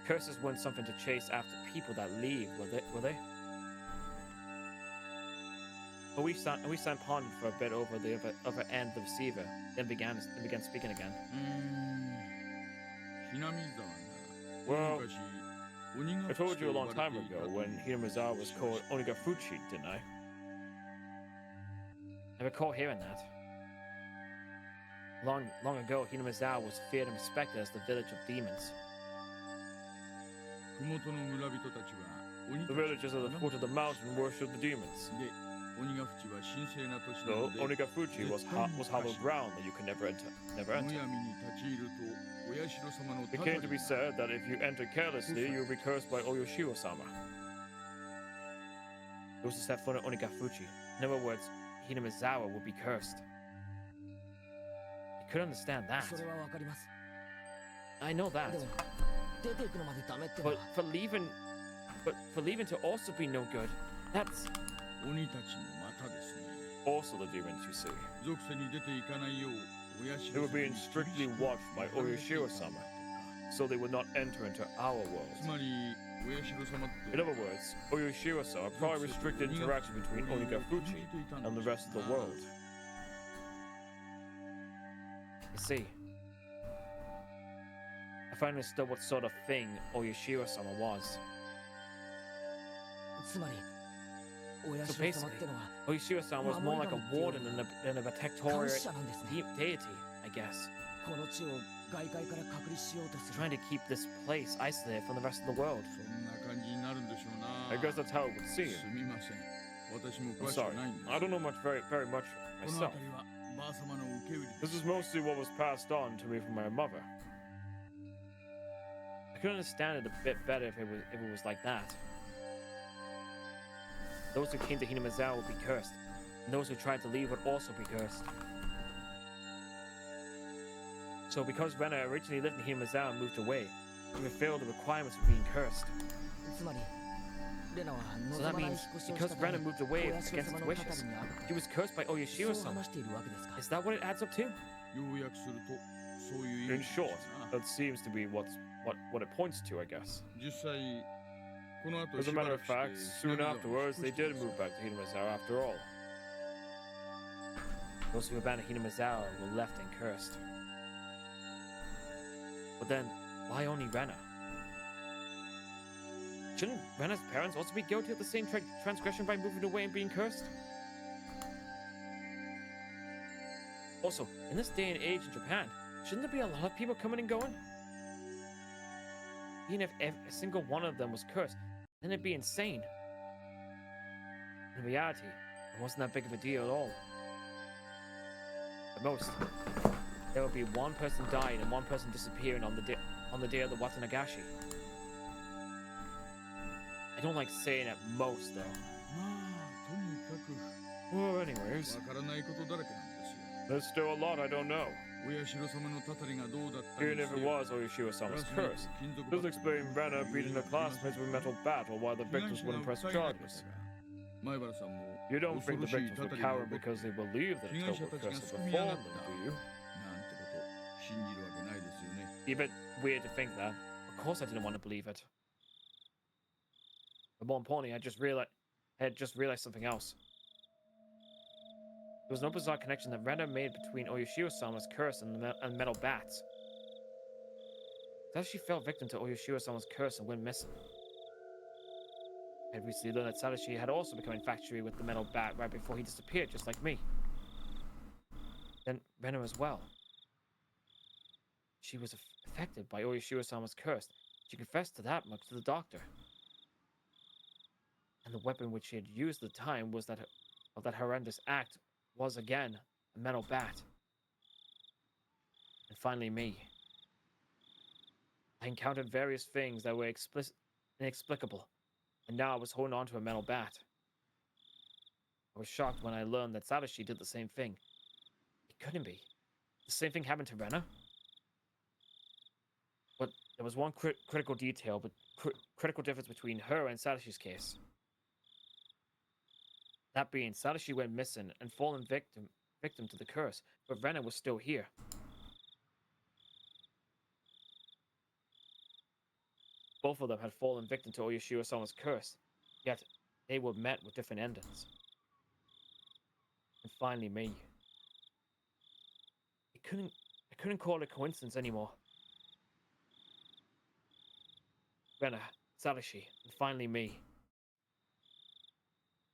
Curses weren't something to chase after people that leave, were they? But we sat pondering for a bit over the other end of the receiver, then began speaking again. Well, I told you a long time ago when Higurashi was called Onikakushi, didn't I? I recall hearing that. Long ago, Higurashi was feared and respected as the village of demons. The villagers at the foot of the mountain worshipped the demons. So Onikakushi was hallowed ground that you could never enter. It came to be said that if you enter carelessly, you will be cursed by Oyoshiwa-sama. It was to set foot on Onikakushi. In other words, Higurashi would be cursed. I could understand that. I know that. But for leaving to also be no good, that's also the demons you see. They were being strictly watched by Oyoshiwa-sama, so they would not enter into our world. In other words, Oyoshiwa-sama probably restricted interaction between Onikakushi and the rest of the world. You see, I finally understood what sort of thing Oyoshiwa-sama was. So basically, Oyoshiwa-sama was more like a warden than a protectorial deity, I guess. Trying to keep this place isolated from the rest of the world. I guess that's how it would seem. I'm sorry, I don't know very much myself. This is mostly what was passed on to me from my mother. I could understand it a bit better if it was like that. Those who came to Higurashi would be cursed, and those who tried to leave would also be cursed. So because Rena originally lived in Higurashi and moved away, she fulfilled the requirements for being cursed. So that means, because Rena moved away against its wishes, she was cursed by Oyoshiwa-sama. Is that what it adds up to? In short, that seems to be what it points to, I guess. As a matter of fact, soon afterwards, they did move back to Higurashi after all. Those who abandoned Higurashi were left and cursed. But then, why only Rena? Shouldn't Rena's parents also be guilty of the same transgression by moving away and being cursed? Also, in this day and age in Japan, shouldn't there be a lot of people coming and going? Even if a single one of them was cursed, then it'd be insane. In reality, it wasn't that big of a deal at all. At most, there would be one person dying and one person disappearing on the day of the Watanagashi. I don't like saying at most, though. Well, anyways, there's still a lot I don't know. Even if it was Oyoshiwa-sama's curse, this explains Rena beating her classmates with metal battle while the victims wouldn't press charges. You don't think the victims were coward because they believed that a terrible curse had befallen them, do you? Be a bit weird to think that. Of course I didn't want to believe it. But more importantly, I had just realized something else. There was no bizarre connection that Rena made between Oyoshiwa-sama's curse and metal bats. As she fell victim to Oyoshiwa-sama's curse and went missing. I had recently learned that Sadashi had also become infatuated with the metal bat right before he disappeared, just like me. Then Rena as well. She was affected by Oyoshiwa-sama's curse. She confessed to that much to the doctor. And the weapon which she had used at the time was that horrendous act was again a metal bat. And finally me. I encountered various things that were inexplicable, and now I was holding on to a metal bat. I was shocked when I learned that Satoshi did the same thing. It couldn't be. The same thing happened to Rena. But there was one critical detail, but critical difference between her and Satoshi's case. That being, Satoshi went missing and fallen victim to the curse, but Rena was still here. Both of them had fallen victim to Oyashiro-sama's curse, yet they were met with different endings. And finally me. I couldn't call it coincidence anymore. Rena, Satoshi, and finally me.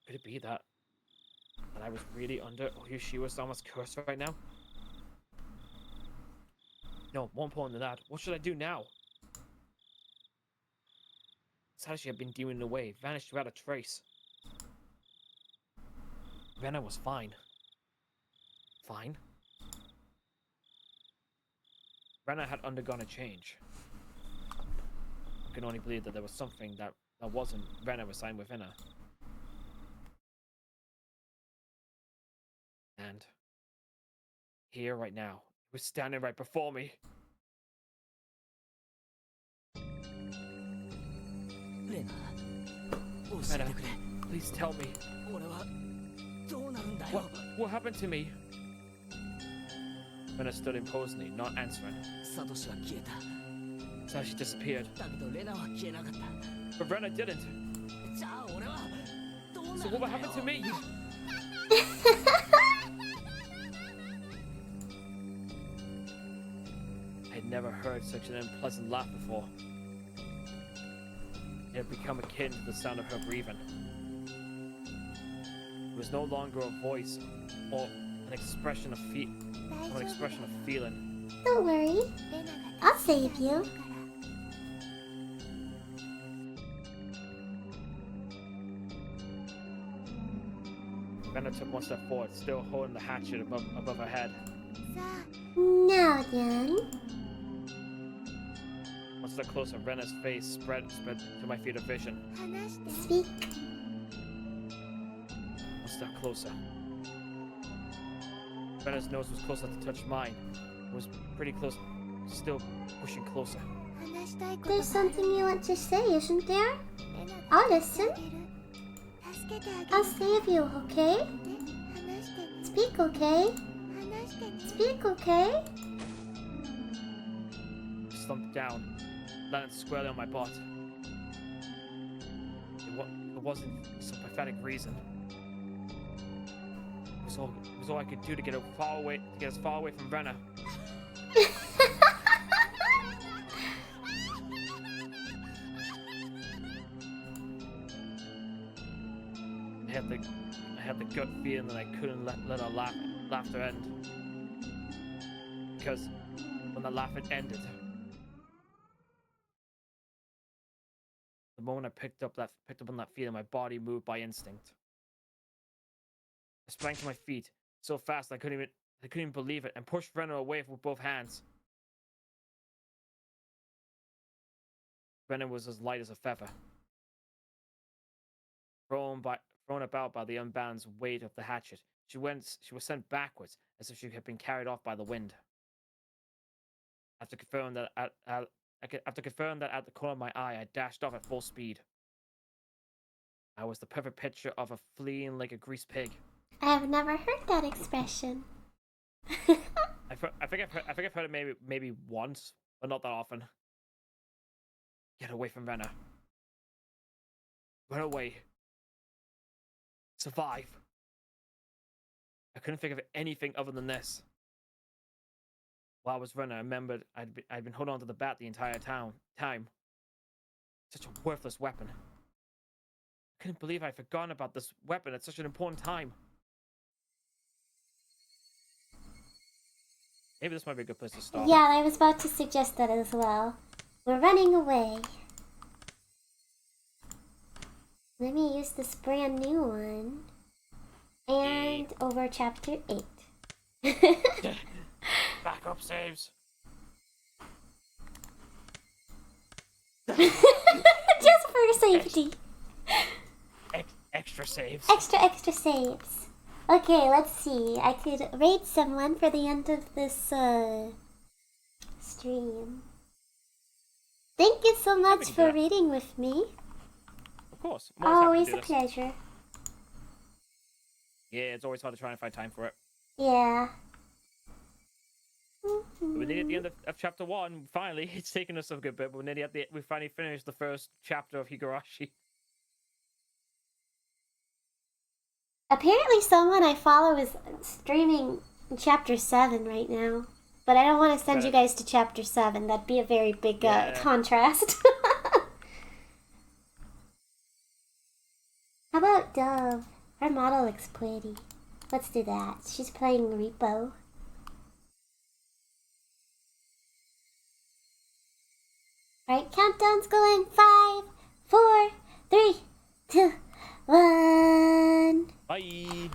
Could it be that I was really under Oyashiro-sama's curse right now? No, more important than that, what should I do now? Satoshi had been demon away, vanished without a trace. Rena was fine. Fine? Rena had undergone a change. I can only believe that there was something that wasn't Rena resigned within her. And here right now, it was standing right before me. Rena, please tell me. What happened to me? Rena stood imposingly, not answering. Satoshi disappeared. But Rena didn't. So what happened to me? I had never heard such an unpleasant laugh before. It had become akin to the sound of her breathing. It was no longer a voice or an expression of feeling. Don't worry. I'll save you. Rena took one step forward, still holding the hatchet above her head. Now then. One step closer, Rena's face spread to my field of vision. Speak. One step closer. Rena's nose was close enough to touch mine. It was pretty close, still pushing closer. There's something you want to say, isn't there? I'll listen. I'll save you, okay? Speak, okay? Speak, okay? I slumped down, landed squarely on my butt. It wasn't some pathetic reason. It was all I could do to get as far away from Rena. I had the gut feeling that I couldn't let our laughter end. Because when the laugh had ended, the moment I picked up on that feeling, my body moved by instinct. I sprang to my feet so fast I couldn't even believe it and pushed Rena away with both hands. Rena was as light as a feather, thrown about by the unbalanced weight of the hatchet. She was sent backwards as if she had been carried off by the wind. After confirming that at the corner of my eye, I dashed off at full speed. I was the perfect picture of a fleeing like a greased pig. I've never heard that expression. I think I've heard it maybe once, but not that often. Get away from Rena. Run away. Survive. I couldn't think of anything other than this. While I was running, I remembered I'd been holding on to the bat the entire time. Such a worthless weapon. I couldn't believe I'd forgotten about this weapon at such an important time. Maybe this might be a good place to stop. Yeah, I was about to suggest that as well. We're running away. Let me use this brand new one. And over chapter 8. Backup saves. Just for safety. Extra saves. Extra saves. Okay, let's see. I could raid someone for the end of this stream. Thank you so much for reading with me. Of course. I'm always Always a happy to do this. pleasure. Yeah, it's always hard to try and find time for it. Yeah. We're nearly at the end of chapter 1. Finally, it's taken us a good bit, but we're nearly at the. We finally finished the first chapter of Higurashi. Apparently someone I follow is streaming chapter 7 right now. But I don't want to send you guys to chapter 7. That'd be a very big contrast. How about Dove? Her model looks pretty. Let's do that. She's playing Repo. Alright, countdown's going. 5, 4, 3, 2, 1. Bye.